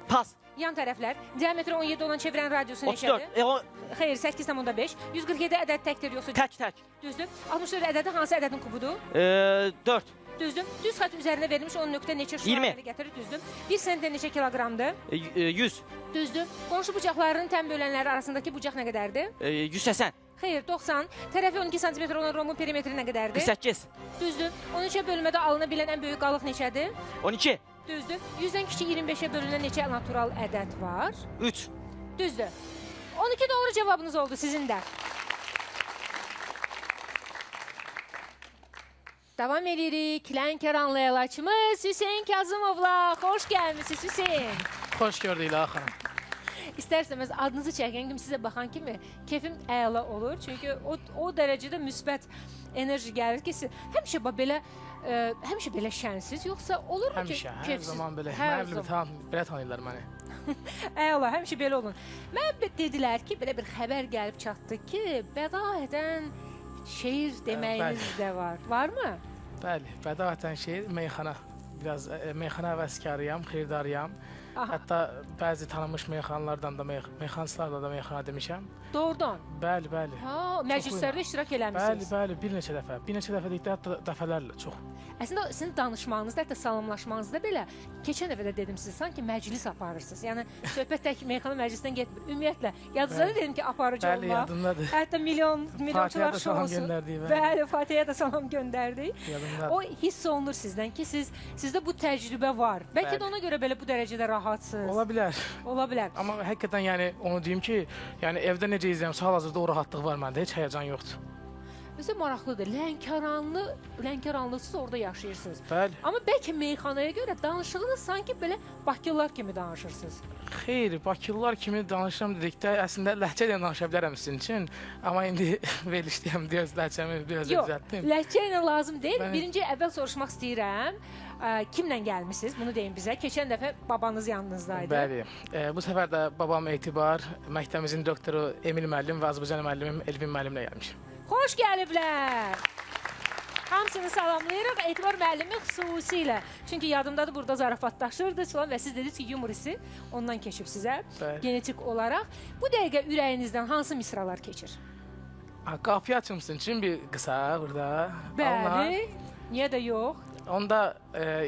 M: Pas.
A: Yan tərəflər. Diametri 17 olan çevrən radiosu
M: 34.
A: neçədir? Xeyr, 8,5. 147 ədəd təkdir yoxsa?
M: Tək.
A: Düzdür. 64 ədədi hansı ədədin kubudur?
M: 4.
A: Düzdür. Düz xətt üzərində verilmiş 10 nöqtə neçə
M: 20.
A: şüaları gətirir? Düzdür. 1 sentdə neçə kiloqramdır?
M: 100.
A: Düzdür. Qonşu bucaqlarının təm bölənləri arasındakı bucaq nə qədərdir?
M: 180.
A: Xeyr, 90. Tərəfi 12 sm olan romun perimetri nə qədərdir?
M: 48.
A: Düzdür. 13-ə bölmədə alına bilən ən böyük qalıq neçədir?
M: 12.
A: Düzdür. 100-dən kiçik 25-ə bölünən neçə natural ədəd var?
M: 3.
A: Düzdür. 12 doğru cavabınız oldu sizin də. Davam edirik. Lənkəranlı əlaçımız Hüseyn Kazımovla. Xoş gəlmisiniz Hüseyn.
F: Xoş gördük İlahi xanım.
A: İstərsəmiz adınızı çəkən kimi sizə baxan kimi keyfim əla olur. Çünki o dərəcədə müsbət enerji gəlir ki, siz həmişə həmişə belə şənsiz, yoxsa olurmu ki,
F: Həmişə, hər
A: keyfsiz?
F: zaman belə.
A: Hər
F: Mənə
A: zaman.
F: belə tanıyırlar məni.
A: Əla, həmişə belə olun. Mənə dedilər ki, belə bir xəbər gəlib çatdı ki, bədahətən şeir deməyiniz də var. Varmı?
F: Bəli, bədavətən şeir, meyxana. Biraz meyxana həvəskarıyam, xeyirdarıyam.
A: Aha.
F: Hətta bəzi tanınmış meyxanalardan da, meyxancılarla da meyxana demişəm.
A: Doğrudan.
F: Bəli, bəli.
A: Ha, məclislərdə iştirak eləmisiniz.
F: Bəli, bir neçə dəfə. Bir neçə dəfə deyikdə, hətta dəfələrlə çox.
A: Əslində sizin danışmağınızda, hətta salamlaşmağınızda belə keçən dəfə də dedim sizə sanki məclis aparırsınız. Yəni söhbət tək meyxana məclisdən getmir. Ümumiyyətlə, yadınızda da dedim ki, aparıcı
F: Bəli,
A: olmaq.
F: yadımdadır.
A: Hətta milyonçular
F: Fatihə də salam
A: şousu.
F: göndərdik.
A: Bəli, Fatihə də salam göndərdik.
F: Yadımdadır.
A: O hiss olunur sizdən ki, sizdə bu təcrübə var. Bəlkə də ona görə belə bu dərəcədə rahatsınız.
F: Ola bilər.
A: Ola bilər.
F: Amma həqiqətən yəni onu deyim ki, yəni evdə necə izləyirəm, hal-hazırda o rahatlıq var məndə, heç həyəcan yoxdur.
A: Özü maraqlıdır. Lənkəranlısınız, orada yaşayırsınız.
F: Bəli.
A: Amma bəlkə meyxanaya görə danışığınız sanki belə Bakılılar kimi danışırsınız.
F: Xeyr, Bakılılar kimi danışıram dedikdə əslində ləhcə ilə danışa bilərəm sizin üçün. Amma indi verilişdəyəm deyə öz ləhcəmi biraz
A: Yox,
F: düzəltdim.
A: ləhcə ilə lazım deyil.
F: Mən-
A: Birinci əvvəl soruşmaq istəyirəm. Kimlə gəlmisiniz? Bunu deyin bizə. Keçən dəfə babanız yanınızdaydı.
F: Bəli. Bu səfər də babam Etibar, məktəbimizin doktoru Emil müəllim və Azərbaycan müəllimim Elvin müəllimlə gəlmişəm.
A: Xoş gəliblər. Hamısını salamlayırıq. Etibar müəllimi xüsusilə. Çünki yadımdadır burada zarafatlaşırdı filan və siz dediniz ki, yumor hissi ondan keçib sizə.
F: Bəli.
A: Genetik olaraq. Bu dəqiqə ürəyinizdən hansı misralar keçir?
F: Qapıyı açımsın üçün bir qısa burada.
A: Bəli. Niyə də yox?
F: Onda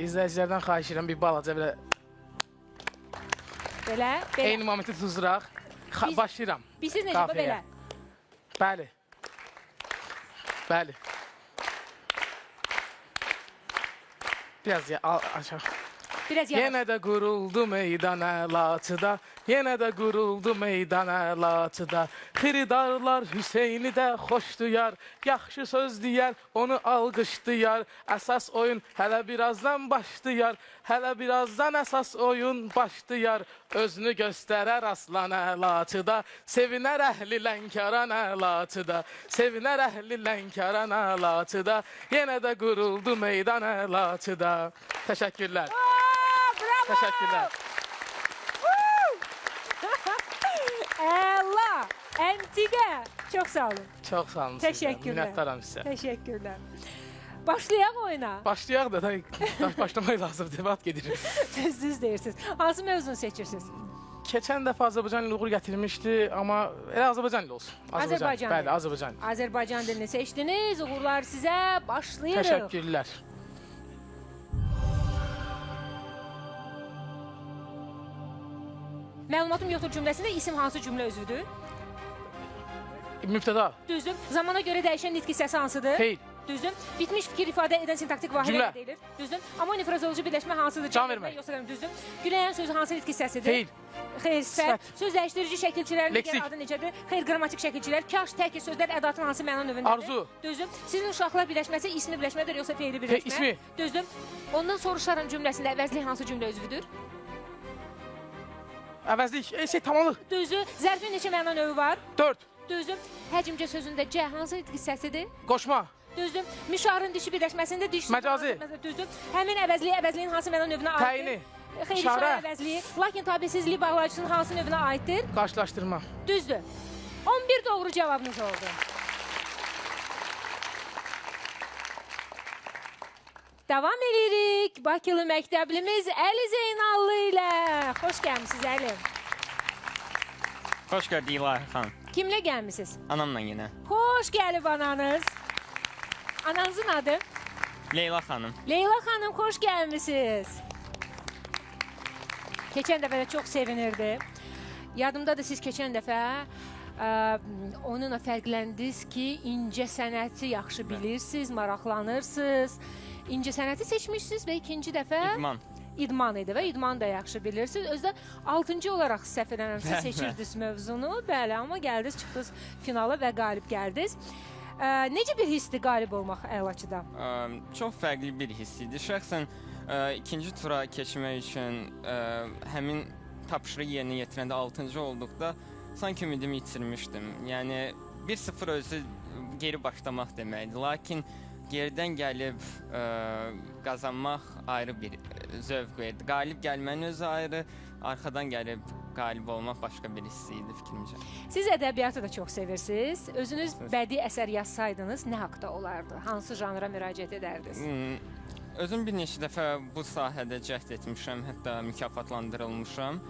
F: izləyicilərdən xahiş edirəm bir balaca belə
A: Belə.
F: eyni momenti tuzuraq. Başlayıram.
A: Biz siz necə
F: Qafiyəyə.
A: belə?
F: Bəli. Bəli. Biraz aşağı.
A: Biraz yavaş.
F: Yenə də quruldu meydan əlaçıda, yenə də quruldu meydan əlaçıda. Xiridarlar Hüseyni də xoş duyar, yaxşı söz deyər, onu alqışlayar. Əsas oyun hələ birazdan başlayar, hələ birazdan əsas oyun başlayar. Özünü göstərər aslan əlaçıda, sevinər əhli Lənkəran əlaçıda, sevinər əhli Lənkəran əlaçıda. Yenə də quruldu meydan əlaçıda. Təşəkkürlər.
A: Bravo!
F: Təşəkkürlər.
A: Əla! Əntiqə! Çox sağ olun.
F: Çox sağ olun.
A: Təşəkkürlər.
F: Minnətdaram sizə.
A: Təşəkkürlər. Başlayaq oyuna.
F: Başlayaq da başlamaq lazım, debat gedir.
A: Düz deyirsiniz. Hansı mövzunu seçirsiniz?
F: Keçən dəfə Azərbaycan uğur gətirmişdi, amma elə Azərbaycanlı olsun.
A: Azərbaycan.
F: Bəli, Azərbaycan.
A: Azərbaycan dilini seçdiniz. Uğurlar sizə. Başlayırıq.
F: Təşəkkürlər.
A: Məlumatım yoxdur cümləsində isim hansı cümlə özüdür?
F: Mübtəda.
A: Düzdür. Zamana görə dəyişən nitq hissəsi hansıdır?
F: Xeyr.
A: Düzdür. Bitmiş fikir ifadə edən sintaktik vahidə
F: Cümlə.
A: deyilir. Düzdür. Amoni frazoloji birləşmə hansıdır?
F: Can vermək.
A: Yoxsa düzdür. Güləyən sözü hansı nitq hissəsidir?
F: Xeyr.
A: Xeyr, sifət. Söz dəyişdirici şəkilçilərin
F: Leksik.
A: digər adı necədir? Xeyr, qrammatik şəkilçilər. Kaş, təkir sözlər ədatın hansı məna növündədir?
F: Arzu.
A: Düzdür. Sizin uşaqlar birləşməsi ismi birləşmədir yoxsa feili birləşmə?
F: İsmi.
A: Düzdür. Ondan soruşarım cümləsində əvəzlik hansı cümlə özüdür?
F: Əvəzlik, tamamlıq.
A: Düzdür. Zərfin neçə məna növü var?
F: 4.
A: Düzdür. Həcmcə sözündə C hansı nitq hissəsidir?
F: Qoşma.
A: Düzdür. Mişarın dişi birləşməsində diş
F: Məcazi.
A: Düzdür. Həmin əvəzliyin hansı məna növünə aiddir?
F: Təyini.
A: Xeyr,
F: İşarə.
A: işarə əvəzliyi. Lakin tabesizlik bağlayıcısının hansı növünə aiddir?
F: Qarşılaşdırma.
A: Düzdür. 11 doğru cavabınız oldu. Davam edirik. Bakılı məktəblimiz Əli Zeynallı ilə. Xoş gəlmisiniz Əli.
J: Xoş gördük İlahi xanım.
A: Kimlə gəlmisiniz?
J: Anamla yenə.
A: Xoş gəlib ananız. Ananızın adı?
J: Leyla xanım.
A: Leyla xanım, xoş gəlmisiniz. Keçən dəfə də çox sevinirdi. Yadımdadır siz keçən dəfə onunla fərqləndiniz ki, incə sənəti yaxşı bilirsiniz, maraqlanırsınız. İncə sənəti seçmişsiniz və ikinci dəfə
J: İdman.
A: idman idi və idman da yaxşı bilirsiniz. Özdə 6-cı olaraq səhv eləmirəmsə seçirdiniz mövzunu. Bəli, amma gəldiniz, çıxdınız finala və qalib gəldiniz. Necə bir hissdir qalib olmaq Əlaçıda?
J: Çox fərqli bir hiss idi. Şəxsən ikinci tura keçmək üçün həmin tapşırığı yerinə yetirəndə 6-cı olduqda sanki ümidimi itirmişdim. Yəni 1-0 özü geri başlamaq deməkdir. Lakin geridən gəlib qazanmaq ayrı bir zövq verdi. Qalib gəlmənin özü ayrı, arxadan gəlib qalib olmaq başqa bir hiss idi fikrimcə.
A: Siz ədəbiyyatı da çox sevirsiniz. Özünüz bədii əsər yazsaydınız nə haqqda olardı? Hansı janra müraciət edərdiniz?
J: Özüm bir neçə dəfə bu sahədə cəhd etmişəm, hətta mükafatlandırılmışam.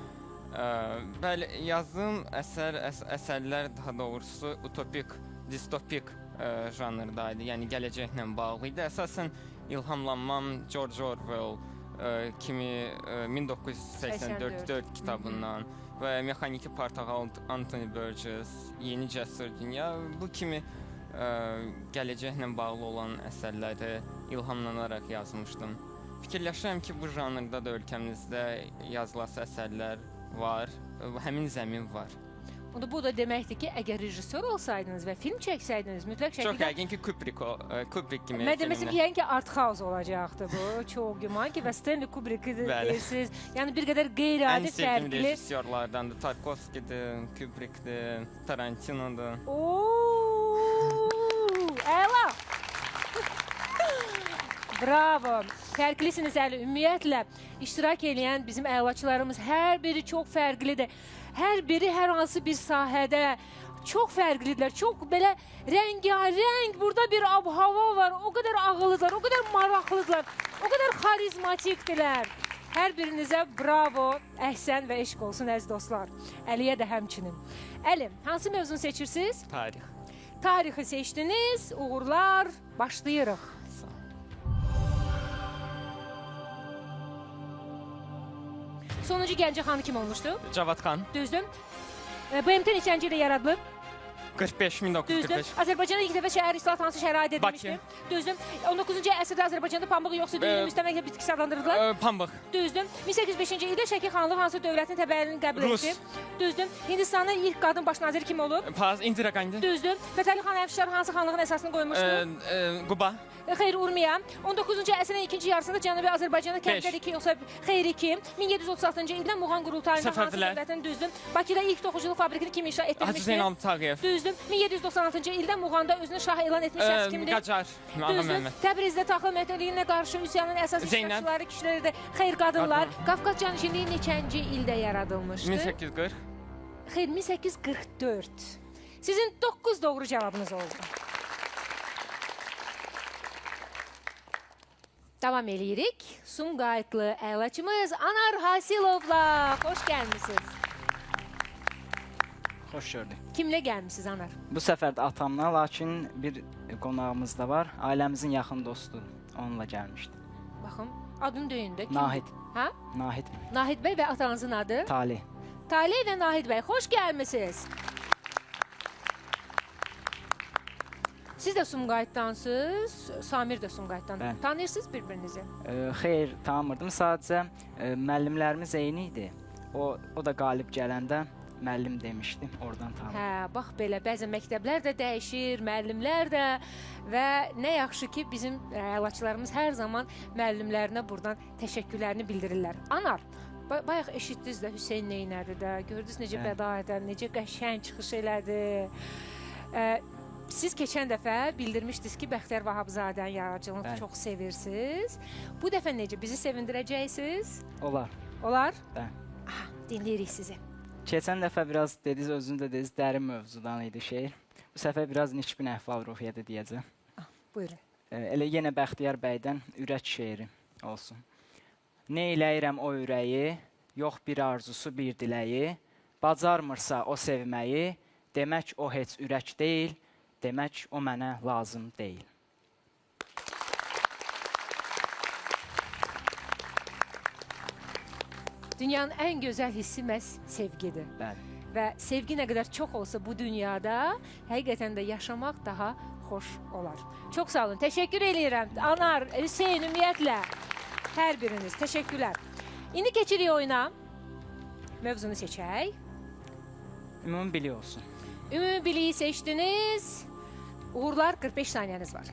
J: Bəli, yazdığım əsərlər daha doğrusu utopik, distopik janrdaydı, yəni gələcəklə bağlı idi. Əsasən ilhamlanmam George Orwell kimi 1984 kitabından və Mexaniki Portağal Anthony Burgess, Yeni Cəsur Dünya, bu kimi gələcəklə bağlı olan əsərləri ilhamlanaraq yazmışdım. Fikirləşirəm ki, bu janrda da ölkəmizdə yazılası əsərlər var, həmin zəmin var.
A: Onda bu da deməkdir ki, əgər rejissor olsaydınız və film çəksəydiniz, mütləq
J: Çox
A: şəkildə
J: yəqin ki, Kubrick kimi
A: mən deməsi
J: filmlər.
A: yəqin ki, art house olacaqdı bu. Çox güman ki, və Stanley Kubrick'i
J: Bəli.
A: deyirsiniz. Yəni bir qədər
J: Ən
A: qeyri-adi
J: sevdiyim
A: fərqli.
J: rejissorlardandır. Tarkovski'dir, Kubrick'dir, Tarantino'dur.
A: Oo! Əla! Bravo. Fərqlisiniz əli. Ümumiyyətlə iştirak edən bizim əlaçılarımız hər biri çox fərqlidir. Hər biri hər hansı bir sahədə çox fərqlidirlər. Çox belə rəngarəng burada bir ab-hava var. O qədər ağıllıdırlar, o qədər maraqlıdırlar, o qədər xarizmatikdirlər. Hər birinizə bravo, əhsən və eşq olsun əziz dostlar. Əliyə də həmçinin. Əli, hansı mövzunu seçirsiniz?
J: Tarix.
A: Tarixi seçdiniz. Uğurlar. Başlayırıq. Sonuncu Gəncə xanı kim olmuşdu?
J: Cavad Xan.
A: Düzdür. BMT neçənci ilə yaradılıb?
J: 45, 1945.
A: Düzdür. Azərbaycanda ilk dəfə şəhər islahat hansı şərait edilmişdir? Düzdür. 19-cu əsrdə Azərbaycanda pambıq yoxsa dünyada müstəmləkə bitkisi adlandırıldılar?
J: Pambıq.
A: Düzdür. 1805-ci ildə Şəki xanlığı hansı dövlətin təbəlliyini qəbul
J: Rus.
A: etdi? Düzdür. Hindistanın ilk qadın baş naziri kim olub?
J: Indira Gandhi.
A: Düzdür. Fətəli xan Əfşar hansı xanlığın əsasını qoymuşdu?
J: Quba.
A: Xeyr Urmiya. 19-cu əsrin ikinci yarısında Cənubi Azərbaycanda kəndlər 2 yoxsa Xeyr 2. 1736-cı ildə Muğan qurultayında hansı
J: Səfəvilər.
A: dövlətin düzdür? Bakıda ilk toxuculuq fabrikini kim inşa
J: Hacı
A: etdirmişdir?
J: Zeynal Tağıyev.
A: Düzdür. 1796-cı ildə Muğanda özünü şah elan etmiş şəxs kimdir?
J: Qacar. Ağa
A: Düzdür.
J: Məhəmməd.
A: Təbrizdə taxıl məhdudiyyətinə qarşı üsyanın əsas
J: Zeynəb.
A: iştirakçıları kişilərdir. Xeyr qadınlar. Qafqaz canişinliyi neçənci ildə yaradılmışdır?
J: 1840.
A: Xeyr 1844. Sizin 9 doğru cavabınız oldu. Davam eləyirik. Sumqayıtlı əlaçımız Anar Hasilovla. Xoş gəlmisiniz.
H: Xoş gördük.
A: Kimlə gəlmisiniz Anar?
H: Bu səfər də atamla, lakin bir qonağımız da var. Ailəmizin yaxın dostu. Onunla gəlmişdi.
A: Baxın, adını deyin də.
H: Nahid.
A: Ha?
H: Nahid.
A: Nahid bəy və atanızın adı?
H: Talih.
A: Talih və Nahid bəy, xoş gəlmisiniz. Siz də Sumqayıtdansınız, Samir də Sumqayıtdan.
H: Bəli.
A: Tanıyırsınız bir-birinizi?
H: Xeyr, tanımırdım. Sadəcə müəllimlərimiz eyni idi. O da qalib gələndə müəllim demişdi. Oradan tanıdım.
A: Hə, bax belə bəzən məktəblər də dəyişir, müəllimlər də və nə yaxşı ki, bizim əlaçılarımız hər zaman müəllimlərinə buradan təşəkkürlərini bildirirlər. Anar, bayaq eşitdiniz də Hüseyn Neynədi də, gördünüz necə bəda edən, necə qəşəng çıxış elədi. Siz keçən dəfə bildirmişdiniz ki, Bəxtiyar Vahabzadənin yaradıcılığını çox sevirsiniz. Bu dəfə necə? Bizi sevindirəcəksiniz?
H: Olar.
A: Olar?
H: Bəli.
A: Dinləyirik sizi.
H: Keçən dəfə biraz dediniz, özünüz də dediniz, dərin mövzudan idi şeir. Bu səfər biraz Niçbin əhval-ruhiyyədə deyəcəm.
A: Buyurun.
H: Elə yenə Bəxtiyar bəydən ürək şeiri olsun. Nə eləyirəm o ürəyi, yox bir arzusu, bir diləyi, bacarmırsa o sevməyi, demək o heç ürək deyil, demək o mənə lazım deyil.
A: Dünyanın ən gözəl hissi məhz sevgidir.
H: Bəli.
A: Və sevgi nə qədər çox olsa bu dünyada, həqiqətən də yaşamaq daha xoş olar. Çox sağ olun, təşəkkür eləyirəm. Anar, Hüseyn, ümumiyyətlə, hər biriniz, təşəkkürlər. İndi keçirik oyuna. Mövzunu seçək.
H: Ümumi bilik olsun.
A: Ümumi biliyi seçdiniz. Uğurlar, 45 saniyəniz var.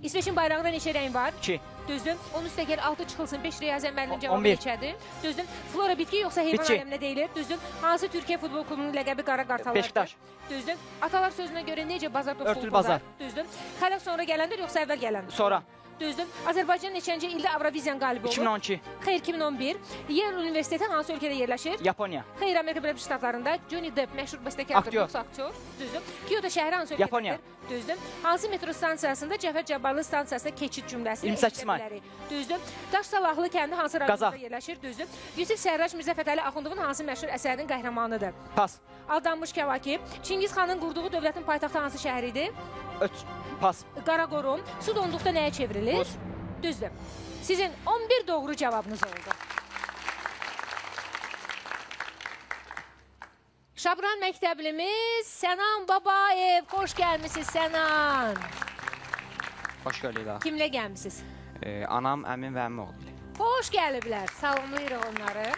A: İsveçin bayrağında neçə rəng var?
H: 2.
A: Düzdür. Onun üstə gəl 6 çıxılsın. 5 Riyazən müəllim
H: 11.
A: cavabı neçədir? Düzdür. Flora bitki yoxsa heyvan
H: Bitki.
A: aləminə deyilir? Düzdür. Hansı Türkiyə futbol klubunun ləqəbi qara qartallardır?
H: Beşiktaş.
A: Düzdür. Atalar sözünə görə necə bazar dostluq
H: Örtülü bazar.
A: Düzdür. Xəlq sonra gələndir yoxsa əvvəl gələndir?
H: Sonra.
A: Düzdür. Azərbaycan neçənci ildə Avroviziyanın qalibi olub?
H: 2012.
A: Xeyr, 2011. Yale Universiteti hansı ölkədə yerləşir?
H: Yaponiya.
A: Xeyr, Amerika Birləşmiş Ştatlarında. Johnny Depp məşhur bəstəkardır,
H: Aktyor.
A: yoxsa aktyor? Düzdür. Kyoto şəhəri hansı ölkədədir?
H: Yaponiya.
A: Düzdür. Hansı metro stansiyasında Cəfər Cabbarlı stansiyasında keçid cümləsini
H: 28 may.
A: eşidə bilərik? Düzdür. Daş Salahlı kəndi hansı rayonunda yerləşir? Düzdür. Yusif Sərrac Mirzə Fətəli Axundovun hansı məşhur əsərinin qəhrəmanıdır?
H: Pas.
A: Aldanmış Kəvakib. Çingiz xanın qurduğu dövlətin paytaxtı hansı şəhər idi?
H: Pas.
A: Qaraqorum. Su donduqda nəyə çevrilir?
H: Buz.
A: Düzdür. Sizin 11 doğru cavabınız oldu. Şabran məktəblimiz Sənan Babayev. Xoş gəlmisiniz Sənan.
G: Xoş gördük daha.
A: Kimlə gəlmisiniz?
G: Anam, əmim və əmim oğlu ilə.
A: Xoş xoş gəliblər. Salamlayırıq onları.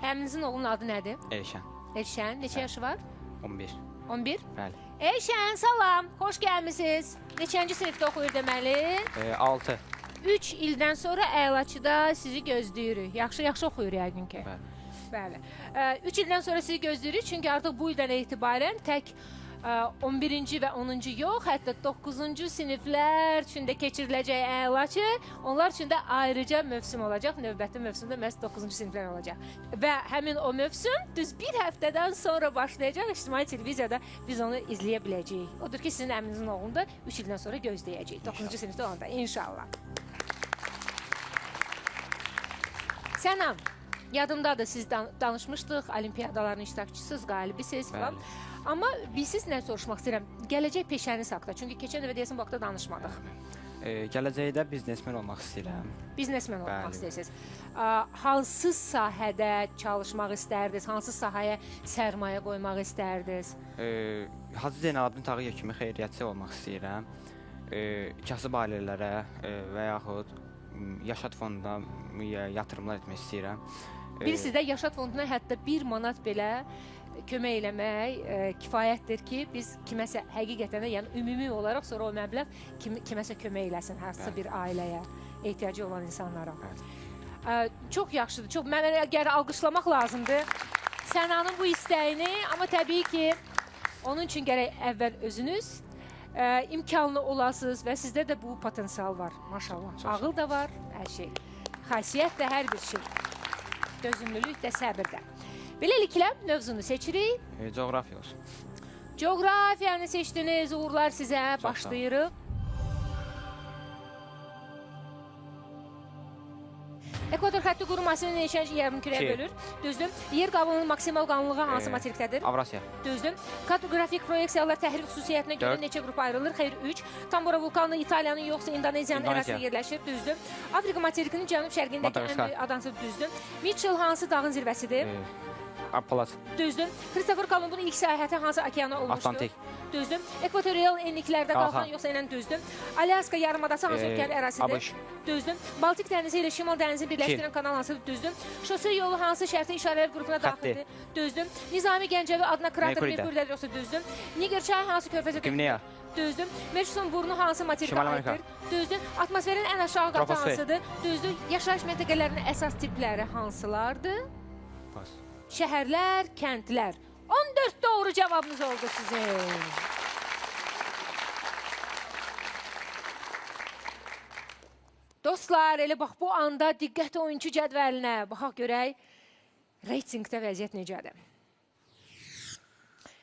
A: Həminizin oğlunun adı nədir?
G: Elşən.
A: Elşən. Neçə yaşı var?
G: 11.
A: 11.
G: Bəli.
A: Elşən, salam. Xoş gəlmisiniz. Neçənci sinifdə oxuyur deməli?
G: 6.
A: 3 ildən sonra Əlaçıda sizi gözləyirik. Yaxşı oxuyur yəqin ki. Bəli. 3 ildən sonra sizi gözləyirik, çünki artıq bu ildən etibarən tək 11-ci və 10-cu yox, hətta 9-cu siniflər üçün də keçiriləcək Əlaçı, onlar üçün də ayrıca mövsüm olacaq. Növbəti mövsümdə məhz 9-cu siniflər olacaq. Və həmin o mövsüm düz bir həftədən sonra başlayacaq. İctimai televiziyada biz onu izləyə biləcəyik. Odur ki, sizin əminizin oğlunu da 3 ildən sonra gözləyəcəyik. 9-cu sinifdə olanda, inşallah. Sənam, yadımdadır, siz danışmışdıq, olimpiyadaların iştirakçısınız, qalibisiz falan. Amma siz nə soruşmaq istəyirəm? Gələcək peşəniz haqqında. Çünki keçən dəfə deyəsən bu haqda danışmadıq.
G: Gələcəkdə biznesmen olmaq istəyirəm.
A: Biznesmen olmaq istəyirsiniz. Hansı sahədə çalışmaq istərdiniz? Hansı sahəyə sərmayə qoymaq istərdiniz?
G: Hacı Zeynalabdin Tağıyev kimi xeyriyyətçi olmaq istəyirəm. Kasıb ailələrə və yaxud Yaşad fonduna yatırımlar etmək istəyirəm.
A: Bilirsiniz də, Yaşad fonduna hətta 1 manat belə kömək eləmək kifayətdir ki, biz kiməsə həqiqətən də, yəni ümumi olaraq sonra o məbləğ kiməsə kömək eləsin, hansısa bir ailəyə, ehtiyacı olan insanlara. Çox yaxşıdır, çox mənə gəri alqışlamaq lazımdır Sənanın bu istəyini, amma təbii ki, onun üçün gərək əvvəl özünüz imkanlı olasınız və sizdə də bu potensial var, maşallah. Ağıl da var, hər şey. Xasiyyət də, hər bir şey. Dözümlülük də, səbir də. Beləliklə, mövzunu seçirik.
G: Coğrafiya olsun.
A: Coğrafiyanı seçdiniz, uğurlar sizə. Başlayırıq. Ekvator xətti qurumasının neçənci yarımkürəyə bölür? Düzdür. Yer qabının maksimal qalınlığı hansı materikdədir?
G: Avrasiya.
A: Düzdür. Kartografik proyeksiyalar təhrik xüsusiyyətinə görə neçə qrupa ayrılır? Xeyr, 3. Tambora vulkanı İtaliyanın yoxsa İndoneziyanın ərazisində yerləşir? Düzdür. Afrika materikinin cənub-şərqindəki ən böyük adası düzdür. Mitchell hansı dağın zirvəsidir?
G: Appalat.
A: Düzdür. Christopher Columbun ilk səyahəti hansı okeana olmuşdur?
G: Atlantik.
A: Düzdür. Ekvatorial enliklərdə qalxan yoxsa ilə düzdür. Alyaska yarımadası hansı ölkənin ərazisidir?
G: ABŞ.
A: Düzdür. Baltik dənizi ilə Şimal dənizini birləşdirən kanal hansıdır? Düzdür. Şose yolu hansı şərti işarələr qrupuna daxildir? Düzdür. Nizami Gəncəvi adına krater Merkuridə yoxsa düzdür. Niger çayı hansı körfəzə
G: Gvineya.
A: Düzdür. Mercury'un burnu hansı materikə aiddir? Düzdür. Atmosferin ən aşağı qatı hansıdır? Düzdür. Yaşayış məntəqələrinin əsas tipləri hansılardır?
G: Pas.
A: Şəhərlər, kəndlər. 14 doğru cavabınız oldu sizin. Dostlar, elə bax bu anda diqqət oyuncu cədvəlinə baxaq görək, reytingdə vəziyyət necədir?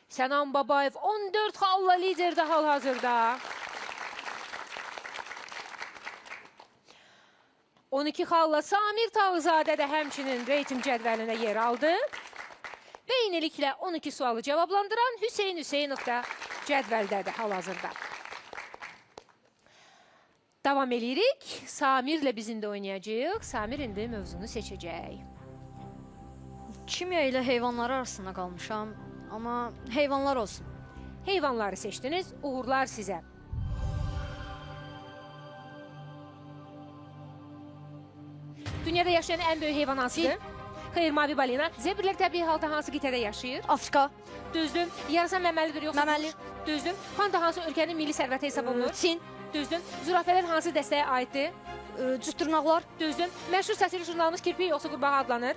A: Sənan Babayev 14 xalla liderdə hal-hazırda. 12 xalla Samir Tağızadə də həmçinin reyting cədvəlinə yer aldı. Və eyniliklə 12 sualı cavablandıran Hüseyn Hüseynov da cədvəldədir hal-hazırda. Davam edirik. Samirlə biz indi oynayacağıq. Samir indi mövzunu seçəcək.
D: Kimya ilə heyvanlar arasında qalmışam, amma heyvanlar olsun.
A: Heyvanları seçdiniz, uğurlar sizə. Dünyada yaşayan ən böyük heyvan hansıdır? Xeyr, mavi balina. Zebrlər təbii halda hansı qitədə yaşayır?
D: Afrika.
A: Düzdür. Yarasa məməlidir yoxsa?
D: Məməli.
A: Düzdür. Panda hansı ölkənin milli sərvəti hesab olunur?
D: Çin.
A: Düzdür. Zürafələr hansı dəstəyə aiddir?
D: Cütdırnaqlar.
A: Düzdür. Məşhur satirik jurnalımız kirpi yoxsa qurbağa adlanır?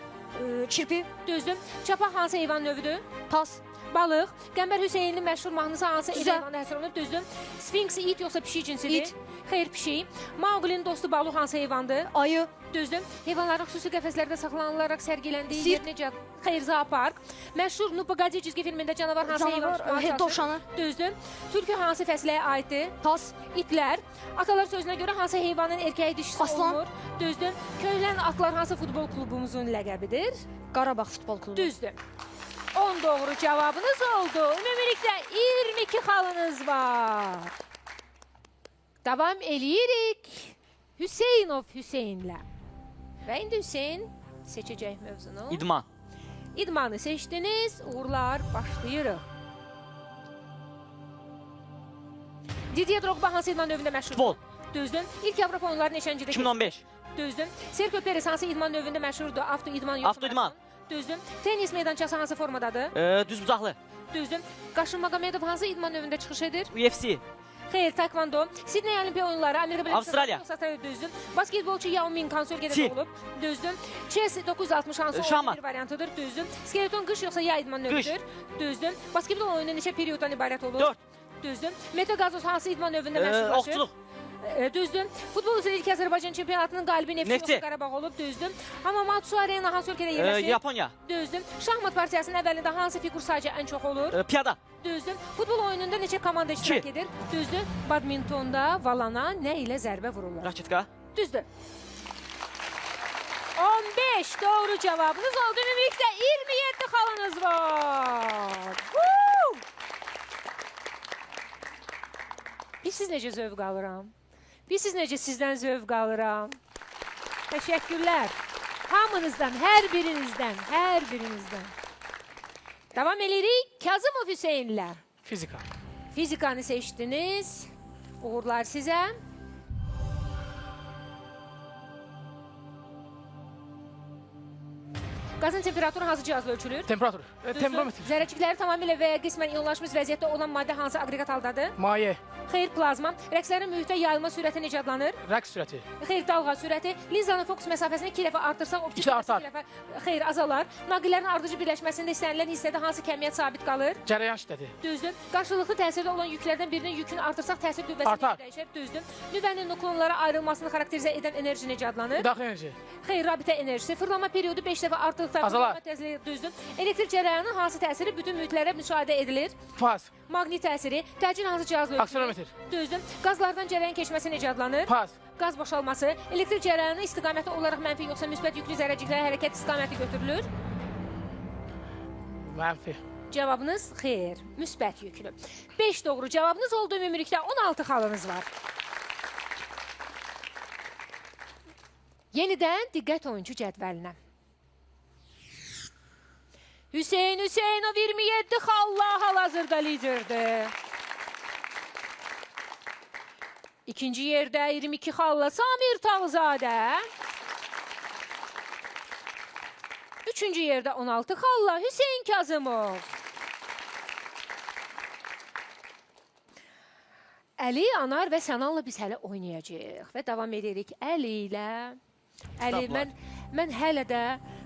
D: Kirpi.
A: Düzdür. Çapaq hansı heyvan növüdür?
D: Pas.
A: Balıq. Qəmbər Hüseynli məşhur mahnısı hansı heyvana həsr olunur? Düzdür. Sfinks it yoxsa pişik cinsidir?
D: İt.
A: Xeyr, pişik. Mauglinin dostu Balu hansı heyvandır?
D: Ayı.
A: Düzdür. Heyvanların xüsusi qəfəslərdə saxlanılaraq sərgiləndiyi yer necə? Xeyr, zoopark. Məşhur Nupagadi cizgi filmində canavar hansı heyvan?
D: Canavar, dovşanı.
A: Düzdür. Türkü hansı fəsləyə aiddir?
D: Pas.
A: İtlər. Atalar sözünə görə hansı heyvanın erkəyi dişisi
D: Aslan.
A: olmur? Düzdür. Köylən atlar hansı futbol klubumuzun ləqəbidir?
D: Qarabağ futbol klubu.
A: Düzdür. 10 doğru cavabınız oldu. Ümumilikdə 22 xalınız var. Davam eləyirik. Hüseynov Hüseynlə. Və indi Hüseyn seçəcək mövzunu.
H: İdman.
A: İdmanı seçdiniz. Uğurlar, başlayırıq. Didier Drogba hansı idman növündə məşhurdur?
H: Futbol.
A: Düzdür. İlk Avropa oyunları neçəncidə?
H: 2015.
A: Düzdür. Sergio Perez hansı idman növündə məşhurdur? Avto idman yoxsa
M: Avto idman.
A: maraton? Düzdür. Tenis meydançası hansı formadadır?
M: Düz bucaqlı.
A: Düzdür. Qaşın Maqamedov hansı idman növündə çıxış edir?
M: UFC.
A: Xeyr, taekwondo. Sidney Olimpiya oyunları, Amerika Birləşmiş
M: Avstraliya.
A: Ştatları düzdür. Basketbolçu Yao Ming hansı ölkədə
M: Çin.
A: doğulub? Düzdür. Chess 960 hansı
M: Şahmat.
A: oyunun bir variantıdır? Düzdür. Skeleton qış yoxsa yay idman növüdür? Düzdür. Basketbol oyunu neçə perioddan ibarət olur?
M: 4.
A: Düzdür. Meta Gazoz hansı idman növündə məşhurlaşır?
M: Oxçuluq.
A: Düzdür. Futbol üzrə ilk Azərbaycan çempionatının qalibi Neftçi
M: Neftçi.
A: yoxsa Qarabağ olub? Düzdür. Hamamatsu Arena hansı ölkədə yerləşir?
M: Yaponiya.
A: Düzdür. Şahmat partiyasının əvvəlində hansı fiqur sayıcı ən çox olur?
M: Piyada.
A: Düzdür. Futbol oyununda neçə komanda iştirak
M: İki.
A: edir? Düzdür. Badmintonda valana nə ilə zərbə vururlar?
M: Raketka.
A: Düzdür. 15 doğru cavabınız oldu. Ümumilikdə 27 xalınız var. Woo! Siz necə zövq alıram? Siz necə sizdən zövq alıram? Təşəkkürlər. Hamınızdan, hər birinizdən. Devam edirik. Kazımov Hüseynlər.
F: Fizika.
A: Fizikanı seçdiniz. Uğurlar sizə. Qazın temperaturu hansı cihazla ölçülür?
F: Temperatur. Termometr.
A: Zərrəcikləri tamamilə və ya qismən ionlaşmış vəziyyətdə olan maddə hansı aqreqat haldadır?
F: Maye.
A: Xeyr, plazma. Rəqslərin mühitə yayılma sürəti necə adlanır?
F: Rəqs sürəti.
A: Xeyr, dalğa sürəti. Linzanın fokus məsafəsini 2 dəfə artırsaq, optik
F: İki artar.
A: məsafə 2 dəfə xeyr, azalar. Naqillərin ardıcı birləşməsində istənilən hissədə hansı kəmiyyət sabit qalır?
F: Cərəyan şiddəti.
A: Düzdür. Qarşılıqlı təsirdə olan yüklərdən birinin yükünü artırsaq, təsir qüvvəsi
F: Artar.
A: dəyişir. Düzdür. Nüvənin nukleonlara ayrılmasını xarakterizə edən enerji necə adlanır?
F: Müdaxilə enerji.
A: Xeyr, rabitə enerjisi. Fırlanma periodu 5 dəfə artıqda
F: Azalar.
A: fırlanma tezliyi düzdür. Elektrik cərəyanının hansı təsiri bütün mühitlərə müşahidə edilir?
F: Faz.
A: Maqnit təsiri. Təcil hansı cihazla ölçülür?
F: Akselerometr.
A: Düzdür. Qazlardan cərəyan keçməsi necə adlanır?
F: Faz.
A: Qaz boşalması. Elektrik cərəyanının istiqaməti olaraq mənfi yoxsa müsbət yüklü zərrəciklərə hərəkət istiqaməti götürülür?
F: Mənfi.
A: Cavabınız xeyr, müsbət yüklü. 5 doğru cavabınız oldu. Ümumilikdə 16 xalınız var. Yenidən diqqət oyuncu cədvəlinə. Hüseyn Hüseynov 27 xalla hal-hazırda liderdir. İkinci yerdə 22 xalla Samir Tağzadə. Üçüncü yerdə 16 xalla Hüseyn Kazımov. Əli, Anar və Sənanla biz hələ oynayacağıq və davam edirik Əli ilə. Əli, mən hələ də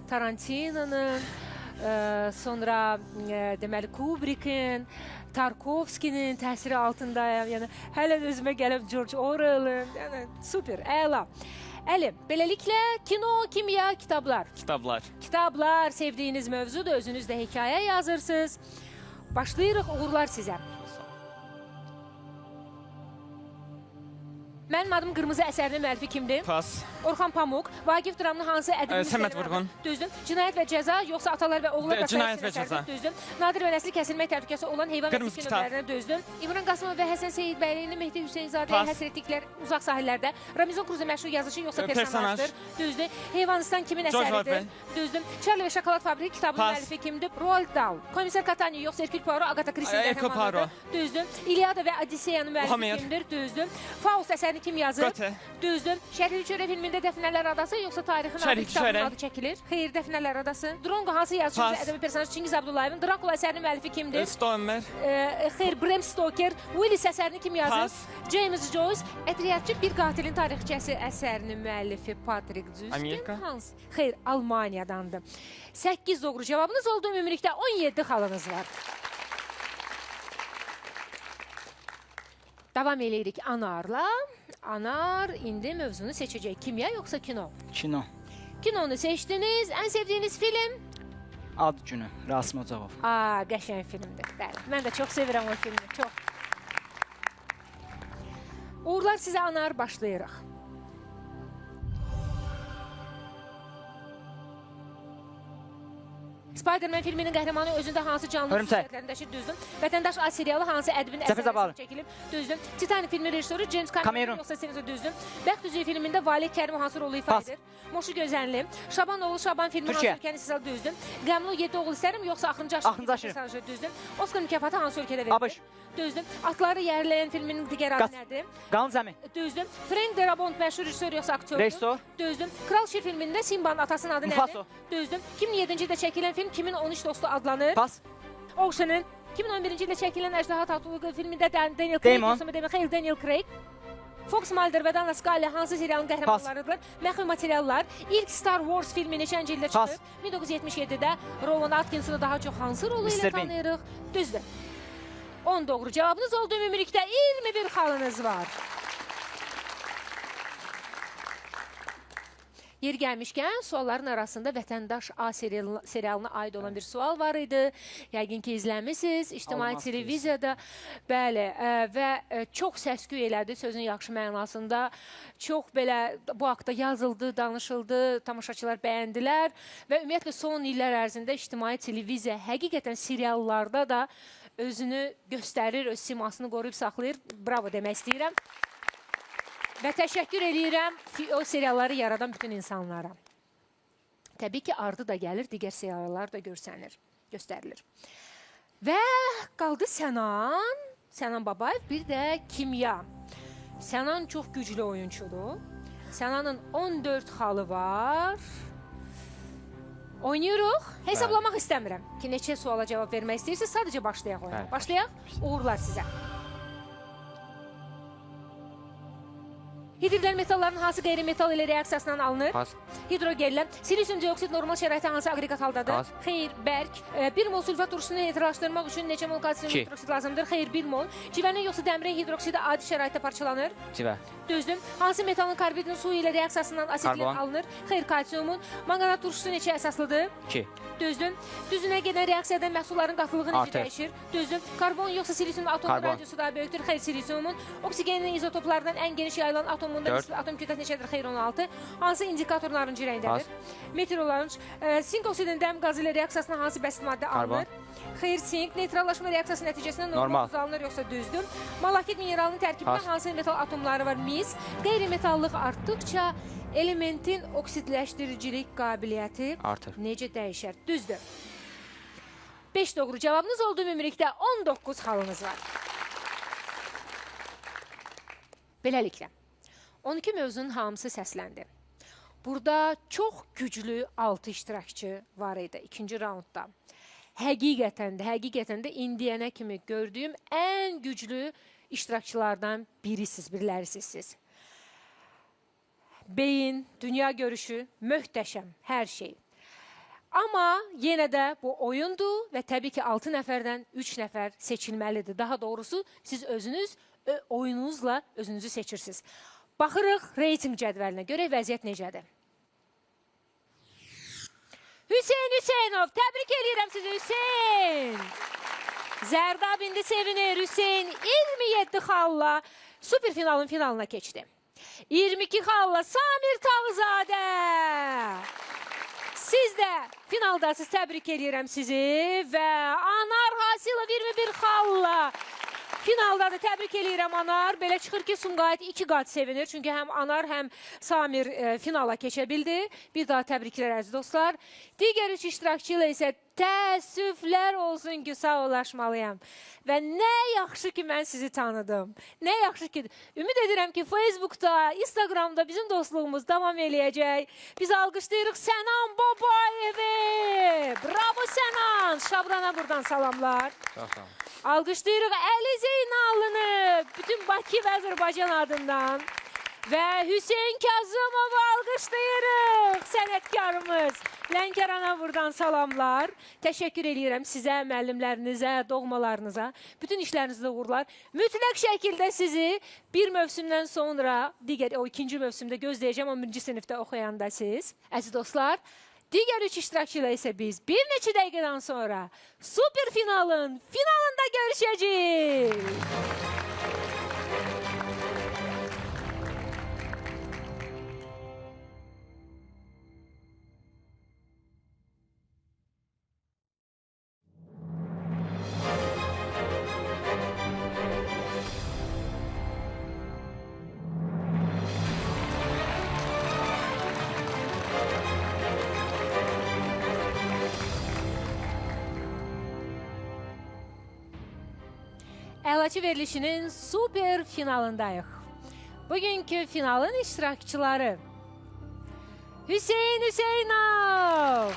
A: Tarantina'nın, sonra deməli Kubrick'in, Tarkovskinin təsiri altındayım. Yəni hələ özümə gəlib George Orwell'ın, yəni super, əla. Əli, beləliklə kino, kimya, kitablar.
J: Kitablar.
A: Kitablar sevdiyiniz mövzudur, özünüz də hekayə yazırsınız. Başlayırıq, uğurlar sizə. Mənim adım Qırmızı əsərinin müəllifi kimdir?
J: Pas.
A: Orxan Pamuk. Vaqif dramını hansı ədəbi
J: Səməd Vurğun.
A: Düzdür. Cinayət və cəza, yoxsa atalar və oğullar
J: Cinayət və cəza.
A: Düzdür. Nadir və nəsli kəsilmək təhlükəsi olan heyvan və
J: Qırmızı
A: bitki
J: kitab.
A: növlərinə düzdür. İmran Qasımov və Həsən Seyidbəylini Mehdi Hüseynzadəyə
J: Pas.
A: həsr etdikləri uzaq sahillərdə. Ramizon Kruzo məşhur yazıcı yoxsa
J: Personaj.
A: personajdır? Düzdür. Heyvanistan kimin
J: George
A: əsəridir?
J: Orwell.
A: Düzdür. Charlie və Şokolad Fabriki kitabının
J: Pas.
A: müəllifi kimdir? Roald Dahl. Komisar Katani yoxsa Herkül Poirot, Agatha Christie'nin
J: Herkül Poirot.
A: Düzdür. İlyada və Odiseyanın müəllifi
J: Homer.
A: kimdir? Düzdür. Faust əsərini kim yazır?
J: Goethe.
A: Düzdür. Şərhli Çörə filmində Dəfnələr Adası yoxsa tarixin adı
J: Şərhli
A: kitabının
J: Çörə.
A: adı çəkilir? Xeyr, Dəfnələr Adası. Drongo hansı yazıcı və
J: Pas.
A: ədəbi personaj Çingiz Abdullayevin? Drakula əsərinin müəllifi kimdir?
J: Stonemer.
A: Xeyr, Bram Stoker. Willis əsərini kim yazır?
J: Pas.
A: James Joyce. Ətriyyatçı bir qatilin tarixçəsi əsərinin müəllifi Patrick Züskin.
J: Amerika.
A: Hans. Xeyr, Almaniyadandır. 8 doğru cavabınız oldu. Ümumilikdə 17 xalınız var. Davam edirik Anarla. Anar indi mövzunu seçəcək. Kimya yoxsa kino?
H: Kino.
A: Kinonu seçdiniz. Ən sevdiyiniz film?
H: Ad günü. Rasim Ocaqov.
A: Qəşəng filmdir. Bəli. Mən də çox sevirəm o filmi. Çox. Uğurlar sizə Anar, başlayırıq. Spider-Man filminin qəhrəmanı özündə hansı canlı
H: Hörümçək.
A: xüsusiyyətlərini daşıyır? Düzdür. Vətəndaş ad serialı hansı ədibin
H: Zəfər Cabbarlı.
A: əsərindən çəkilib? Düzdür. Titanic filminin rejissoru James Cameron
H: Cameron.
A: yoxsa Steven Düzdür. Bəxt üzüyü filmində Valeh Kərimov hansı rolu ifadə
H: Pas.
A: edir? Moşu Gözənli. Şabanoğlu Şaban filmi hansı
H: Türkiyə.
A: ölkənin istehsalı? Düzdür. Qəmli 7 oğul istərəm yoxsa Axırıncı Aşırı?
H: Axırıncı Aşırı.
A: Düzdür. Oscar mükafatı hansı ölkədə verilir?
H: ABŞ.
A: Düzdür. Atları yerləyən filminin digər adı nədir?
H: Qan Zəmi.
A: Düzdür. Frank Darabont məşhur rejissor yoxsa aktördür?
H: Rejissor.
A: Düzdür. Kral Şir filmində Simba'nın atasının adı nədir?
H: Mufaso.
A: Düzdür. 2007-ci ildə çəkilən film kimin 13 dostu adlanır?
H: Pas.
A: Ocean'ın 2011-ci ildə çəkilən Əjdaha Tatlı filmində Daniel Craig
H: Damon.
A: yoxsa demək, xeyr, Daniel Craig. Fox Mulder və Dana Scully hansı serialın qəhrəmanlarıdırlar? Məxfi materiallar. İlk Star Wars filmi neçənci ildə
H: Pas.
A: çıxıb? 1977-də Rowan Atkinsonu daha çox hansı rolu ilə
H: Mr. Bean.
A: tanıyırıq? Düzdür. 10 doğru cavabınız oldu. Ümumilikdə 21 xalınız var. Yer gəlmişkən sualların arasında Vətəndaş A serialına aid olan bir sual var idi. Yəqin ki, izləmişsiniz. İctimai
H: Olmaz
A: televiziyada. Bəli, və çox səs-küy elədi sözün yaxşı mənasında. Çox belə bu haqda yazıldı, danışıldı, tamaşaçılar bəyəndilər və ümumiyyətlə son illər ərzində ictimai televiziya həqiqətən seriallarda da özünü göstərir, öz simasını qoruyub saxlayır. Bravo demək istəyirəm. Və təşəkkür edirəm o serialları yaradan bütün insanlara. Təbii ki, ardı da gəlir, digər seriallar da göstərilir. Və qaldı Sənan Babayev, bir də Kimya. Sənan çox güclü oyunçudur. Sənanın 14 xalı var. Oynayırıq. Hesablamaq istəmirəm ki, neçə suala cavab vermək istəyirsiniz. Sadəcə başlayaq oyuna. Başlayaq. Uğurlar sizə. Hidrogel metalların hansı qeyri-metal ilə reaksiyasından alınır?
B: Pas.
A: Hidrogenlə. Silisyum dioksid normal şəraitdə hansı aqreqat haldadır?
B: Pas.
A: Xeyr, bərk. 1 mol sülfat turşusunu neytrallaşdırmaq üçün neçə mol kalsium hidroksid lazımdır? Xeyr, 1 mol. Civənin yoxsa dəmrin hidroksidi adi şəraitdə parçalanır?
G: Civə.
A: Düzdür. Hansı metalın karbidin su ilə reaksiyasından asitliyin
G: Karbon.
A: alınır? Xeyr, kalsiumun. Manqanat turşusu neçə əsaslıdır?
G: 2.
A: Düzdür. Düzünə gedən reaksiyada məhsulların qatılığı necə
G: Artır.
A: dəyişir? Düzdür. Karbon yoxsa silisyumun atomun
G: Karbon.
A: radiosu daha böyükdür? Xeyr, silisyumun. Oksigenin izotoplardan ən geniş yayılan atomunda
G: Dörd.
A: atom kütləsi neçədir? Xeyr, 16. Hansı indikator narıncı rəngdədir? Metil oranj. Sink oksidinin dəm qazı ilə reaksiyasına hansı bəsit maddə
G: Karbon.
A: alınır? Xeyr, sink. Neytrallaşma reaksiyası nəticəsində normal
G: Normal.
A: duz alınır yoxsa düzdür? Malakit mineralının tərkibində
G: Pas.
A: hansı metal atomları var? Mis. Qeyri-metallıq artdıqca elementin oksidləşdiricilik qabiliyyəti
G: Artır.
A: necə dəyişər? Düzdür. 5 doğru cavabınız oldu. Ümumilikdə 19 xalınız var. Beləliklə, 12 mövzunun hamısı səsləndi. Burada çox güclü 6 iştirakçı var idi ikinci raundda. Həqiqətən də indiyənə kimi gördüyüm ən güclü iştirakçılardan birilərisiniz siz. Beyin, dünya görüşü, möhtəşəm, hər şey. Amma yenə də bu oyundur və təbii ki 6 nəfərdən 3 nəfər seçilməlidir. Daha doğrusu siz özünüz oyununuzla özünüzü seçirsiniz. Baxırıq reyting cədvəlinə görə vəziyyət necədir? Hüseyn Hüseynov, təbrik edirəm sizi Hüseyn. Zərdab indi sevinir Hüseyn 27 xalla superfinalın finalına keçdi. 22 xalla Samir Tağızadə. Siz də finaldasınız, təbrik edirəm sizi və Anar Hasilov 21 xalla finaldadır, təbrik edirəm Anar. Belə çıxır ki, Sumqayıt 2 qat sevinir. Çünki həm Anar, həm Samir finala keçə bildi. Bir daha təbriklər əziz dostlar. Digər 3 iştirakçı ilə isə təəssüflər olsun ki, sağollaşmalıyam. Və nə yaxşı ki, mən sizi tanıdım. Nə yaxşı ki, ümid edirəm ki, Facebookda, Instagramda bizim dostluğumuz davam eləyəcək. Biz alqışlayırıq Sənan Babayevi. Bravo Sənan. Şabrana buradan salamlar.
G: Çox sağ olun.
A: Alqışlayırıq Əli Zeynalını, bütün Bakı və Azərbaycan adından. Və Hüseyn Kazımovu alqışlayırıq, sənətkarımız. Lənkərana buradan salamlar. Təşəkkür edirəm sizə, müəllimlərinizə, doğmalarınıza, bütün işlərinizdə uğurlar. Mütləq şəkildə sizi bir mövsümdən sonra, digər o ikinci mövsümdə gözləyəcəm, 11-ci sinifdə oxuyanda siz. Əziz dostlar, digər 3 iştirakçı ilə isə biz bir neçə dəqiqədən sonra superfinalın finalında görüşəcəyik. Əlaçı verilişinin super finalındayıq. Bugünkü finalın iştirakçıları Hüseyn Hüseynov,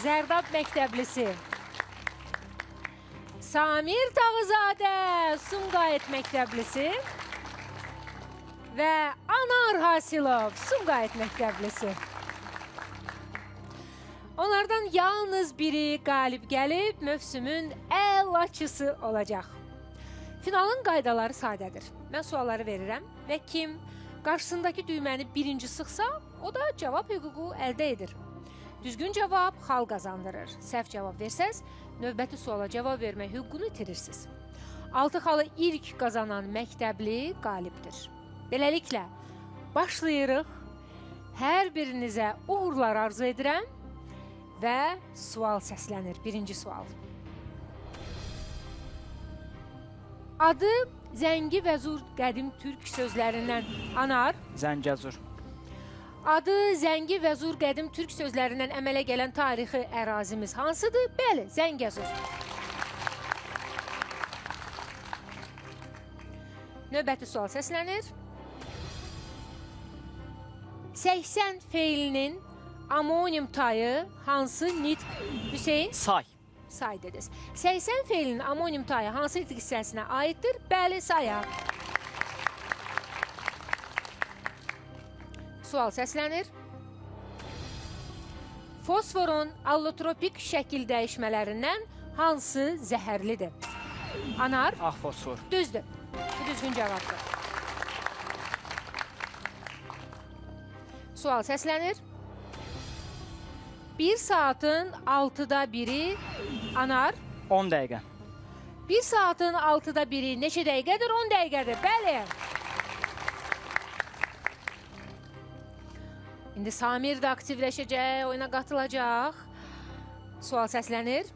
A: Zərdab məktəblisi, Samir Tağızadə, Sumqayıt məktəblisi və Anar Hasilov, Sumqayıt məktəblisi. Onlardan yalnız biri qalib gəlib mövsümün əlaçısı olacaq. Finalın qaydaları sadədir. Mən sualları verirəm və kim qarşısındakı düyməni birinci sıxsa, o da cavab hüququ əldə edir. Düzgün cavab xal qazandırır. Səhv cavab versəz, növbəti suala cavab vermək hüququnu itirirsiniz. 6 xalı ilk qazanan məktəbli qalibdir. Beləliklə, başlayırıq. Hər birinizə uğurlar arzu edirəm və sual səslənir. Birinci sual. Adı Zəngi və Zur qədim türk sözlərindən Anar.
H: Zəngəzur.
A: Adı Zəngi və Zur qədim türk sözlərindən əmələ gələn tarixi ərazimiz hansıdır? Bəli, Zəngəzur. Növbəti sual səslənir. 80 feilinin amonim tayı hansı nitq? Hüseyn?
H: Say.
A: Say dediniz. 80 feilinin amonim tayı hansı nitq hissəsinə aiddir? Bəli, saya. Sual səslənir. Fosforun allotropik şəkil dəyişmələrindən hansı zəhərlidir? Anar?
H: Ağ fosfor.
A: Düzdür. Bu düzgün cavabdır. Sual səslənir. 1 saatın 6'da biri Anar.
H: 10 dəqiqə.
A: 1 saatın 6'da biri neçə dəqiqədir? 10 dəqiqədir. Bəli. İndi Samir də aktivləşəcək, oyuna qatılacaq. Sual səslənir.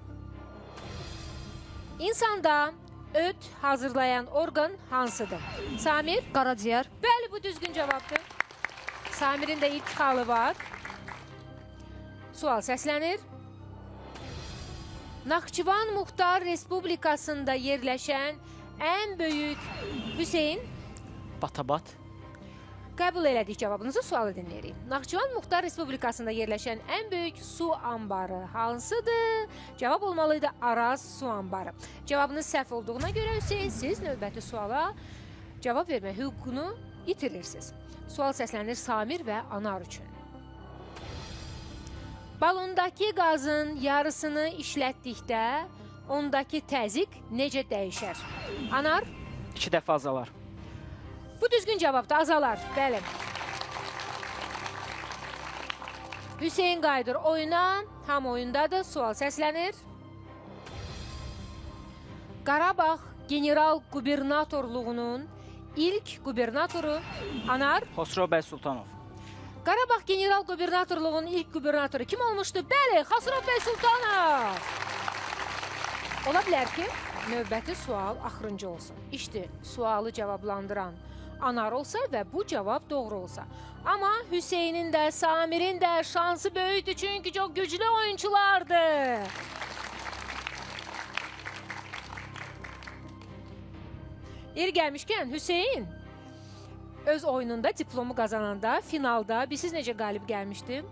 A: İnsanda öt hazırlayan orqan hansıdır? Samir?
D: Qaraciyər.
A: Bəli, bu düzgün cavabdır. Samir'in də ilk xalı var. Sual səslənir. Naxçıvan Muxtar Respublikasında yerləşən ən böyük Hüseyn.
H: Batabat.
A: Qəbul elədik cavabınızı, sualı dinləyirik. Naxçıvan Muxtar Respublikasında yerləşən ən böyük su anbarı hansıdır? Cavab olmalıydı Araz su anbarı. Cavabınız səhv olduğuna görə Hüseyn, siz növbəti suala cavab vermə hüququnu itirirsiniz. Sual səslənir Samir və Anar üçün. Balondakı qazın yarısını işlətdikdə ondakı təzyiq necə dəyişər? Anar?
H: 2 dəfə azalar.
A: Bu düzgün cavabdır, azalar. Bəli. Hüseyn qayıdır oyuna, tam oyundadır, sual səslənir. Qarabağ general qubernatorluğunun ilk qubernatoru Anar?
H: Xosrov bəy Sultanov.
A: Qarabağ general qubernatorluğunun ilk qubernatoru kim olmuşdu? Bəli, Xosrov bəy Sultanov. Ola bilər ki, növbəti sual axırıncı olsun. İşte sualı cavablandıran Anar olsa və bu cavab doğru olsa. Amma Hüseynin də, Samir'in də şansı böyükdür çünki çox güclü oyunculardır. Yeri gəlmişkən Hüseyn öz oyununda diplomu qazananda finalda siz necə qalib gəlmişdi?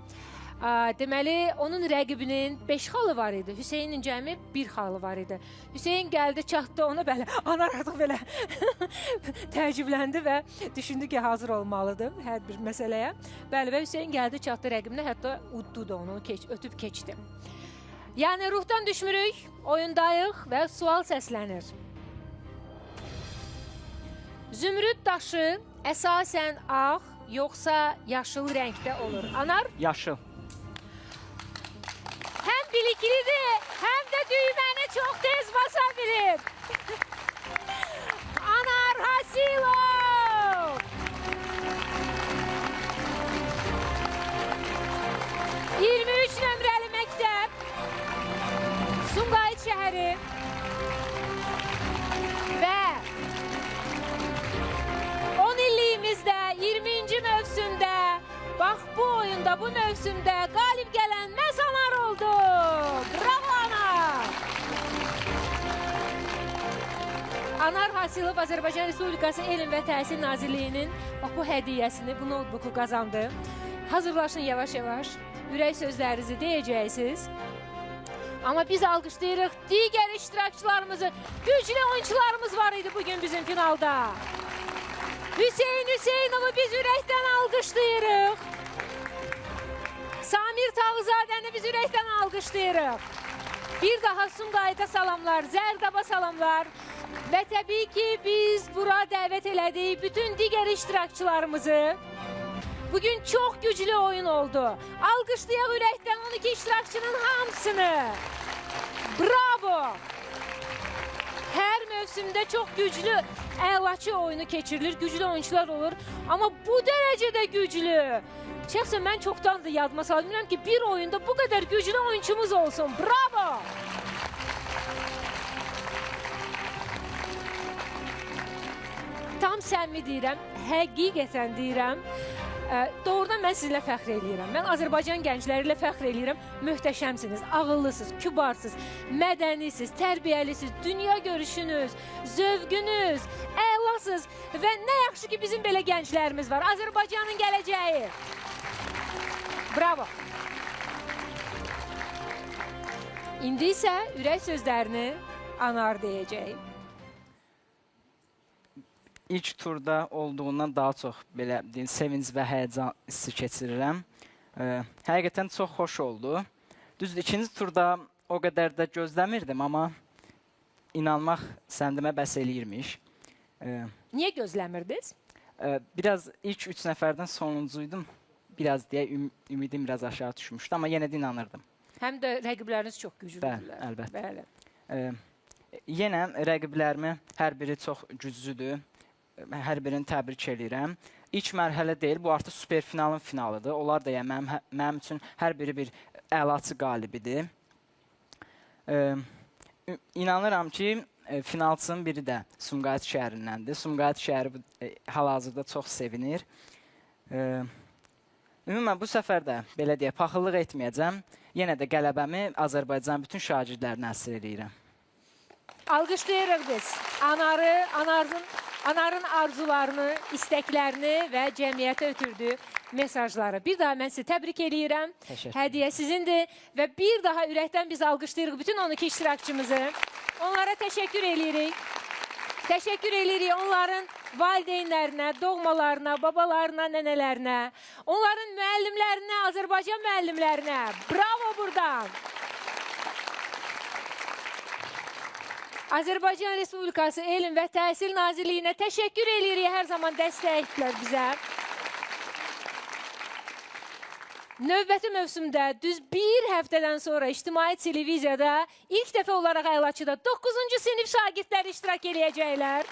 A: Deməli, onun rəqibinin 5 xalı var idi. Hüseynin cəmi 1 xalı var idi. Hüseyn gəldi, çatdı ona belə, Anar artıq belə təəccübləndi və düşündü ki, hazır olmalıdır hər bir məsələyə. Bəli, və Hüseyn gəldi, çatdı rəqibinə, hətta uddu da onu, ötüb keçdi. Yəni, ruhdan düşmürük, oyundayıq və sual səslənir. Zümrüd daşı əsasən ağ, yoxsa yaşıl rəngdə olur? Anar?
H: Yaşıl.
A: Həm biliklidir, həm də düyməni çox tez basa bilir. Anar Hasilov! nömrəli məktəb, Sumqayıt şəhəri və 10 illiyimizdə 20-ci mövsümdə, bax bu oyunda, bu mövsümdə qalib gələn məhz Anar oldu. Bravo Anar! Anar Hasilov Azərbaycan Respublikası Elm və Təhsil Nazirliyinin bax bu hədiyyəsini, bu notebooku qazandı. Hazırlaşın yavaş-yavaş. Ürək sözlərinizi deyəcəksiniz. Amma biz alqışlayırıq digər iştirakçılarımızı. Güclü oyuncularımız var idi bugün bizim finalda. Hüseyin Hüseyinovu biz ürəkdən alqışlayırıq. Samir Tağızadəni biz ürəkdən alqışlayırıq. Bir daha Sumqayıta salamlar, Zərdaba salamlar. Və təbii ki, biz bura dəvət elədik bütün digər iştirakçılarımızı. Bugün çok güclü oyun oldu. Alqışlayaq ürəkdən 12 iştirakçının hamısını. Bravo! Hər mövsümdə çok güclü, əlaçı oyunu keçirilir, güclü oyuncular olur. Amma bu dərəcədə güclü. Şəxsən mən çoxdan da yadıma salmıram ki, bir oyunda bu kadar güclü oyuncumuz olsun. Bravo! Tam səmimi deyirəm, həqiqətən deyirəm. Doğrudan mən sizinlə fəxr eləyirəm. Mən Azərbaycan gəncləri ilə fəxr eləyirəm. Möhtəşəmsiniz, ağıllısınız, kübarsınız, mədənisiniz, tərbiyəlisiniz, dünya görüşünüz, zövqünüz, əlasınız və nə yaxşı ki bizim belə gənclərimiz var. Azərbaycanın gələcəyi. Bravo. İndi isə ürək sözlərini Anar deyəcək.
H: İlk turda olduğundan daha çox belə sevinc və həyəcan hissi keçirirəm. Həqiqətən çox xoş oldu. Düzdür, ikinci turda o qədər də gözləmirdim, amma inanmaq səndimə bəs eləyirmiş.
A: Niyə gözləmirdiniz?
H: Biraz ilk 3 nəfərdən sonuncuydum. Biraz deyə ümidim biraz aşağı düşmüşdü, amma yenə də inanırdım.
A: Həm də rəqibləriniz çox güclüdürlər.
H: Bəli, əlbəttə.
A: Bəli.
H: Yenə rəqiblərimi hər biri çox güclüdür. Hər birini təbrik edirəm. İlk mərhələ deyil, bu artıq superfinalın finalıdır. Onlar da mənim üçün hər biri bir əlaçı qalibidir. İnanıram ki, finalçının biri də Sumqayıt şəhərindəndir. Sumqayıt şəhəri hal-hazırda çox sevinir. Ümumən bu səfər də belə deyə paxıllıq etməyəcəm. Yenə də qələbəmi Azərbaycan bütün şagirdlərinə həsr edirəm.
A: Alqışlayırıq biz. Anarın arzularını, istəklərini və cəmiyyətə ötürdüyü mesajları. Bir daha mən sizi təbrik edirəm. Hədiyyə sizindir və bir daha ürəkdən biz alqışlayırıq bütün 12 iştirakçımızı. Onlara təşəkkür edirik. Təşəkkür edirik onların valideynlərinə, doğmalarına, babalarına, nənələrinə, onların müəllimlərinə, Azərbaycan müəllimlərinə. Bravo buradan. Azərbaycan Respublikası Elm və Təhsil Nazirliyinə təşəkkür edirik, hər zaman dəstək etdilər bizə. Növbəti mövsümdə düz bir həftədən sonra ictimai televiziyada ilk dəfə olaraq əlaçıda 9-cu sinif şagirdləri iştirak edəcəklər.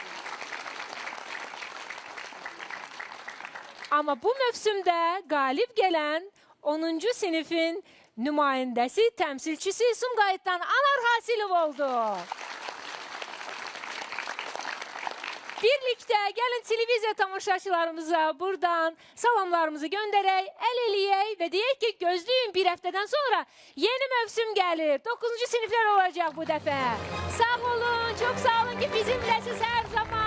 A: Amma bu mövsümdə qalib gələn 10-cu sinifin nümayəndəsi, təmsilçisi Sumqayıtdan Anar Hasilov oldu. Birlikdə gəlin televiziya tamaşaçılarımıza buradan salamlarımızı göndərək, əl eləyək və deyək ki, gözləyin bir həftədən sonra yeni mövsüm gəlir. 9-cu siniflər olacaq bu dəfə. Sağ olun, çox sağ olun ki bizimləsiz hər zaman.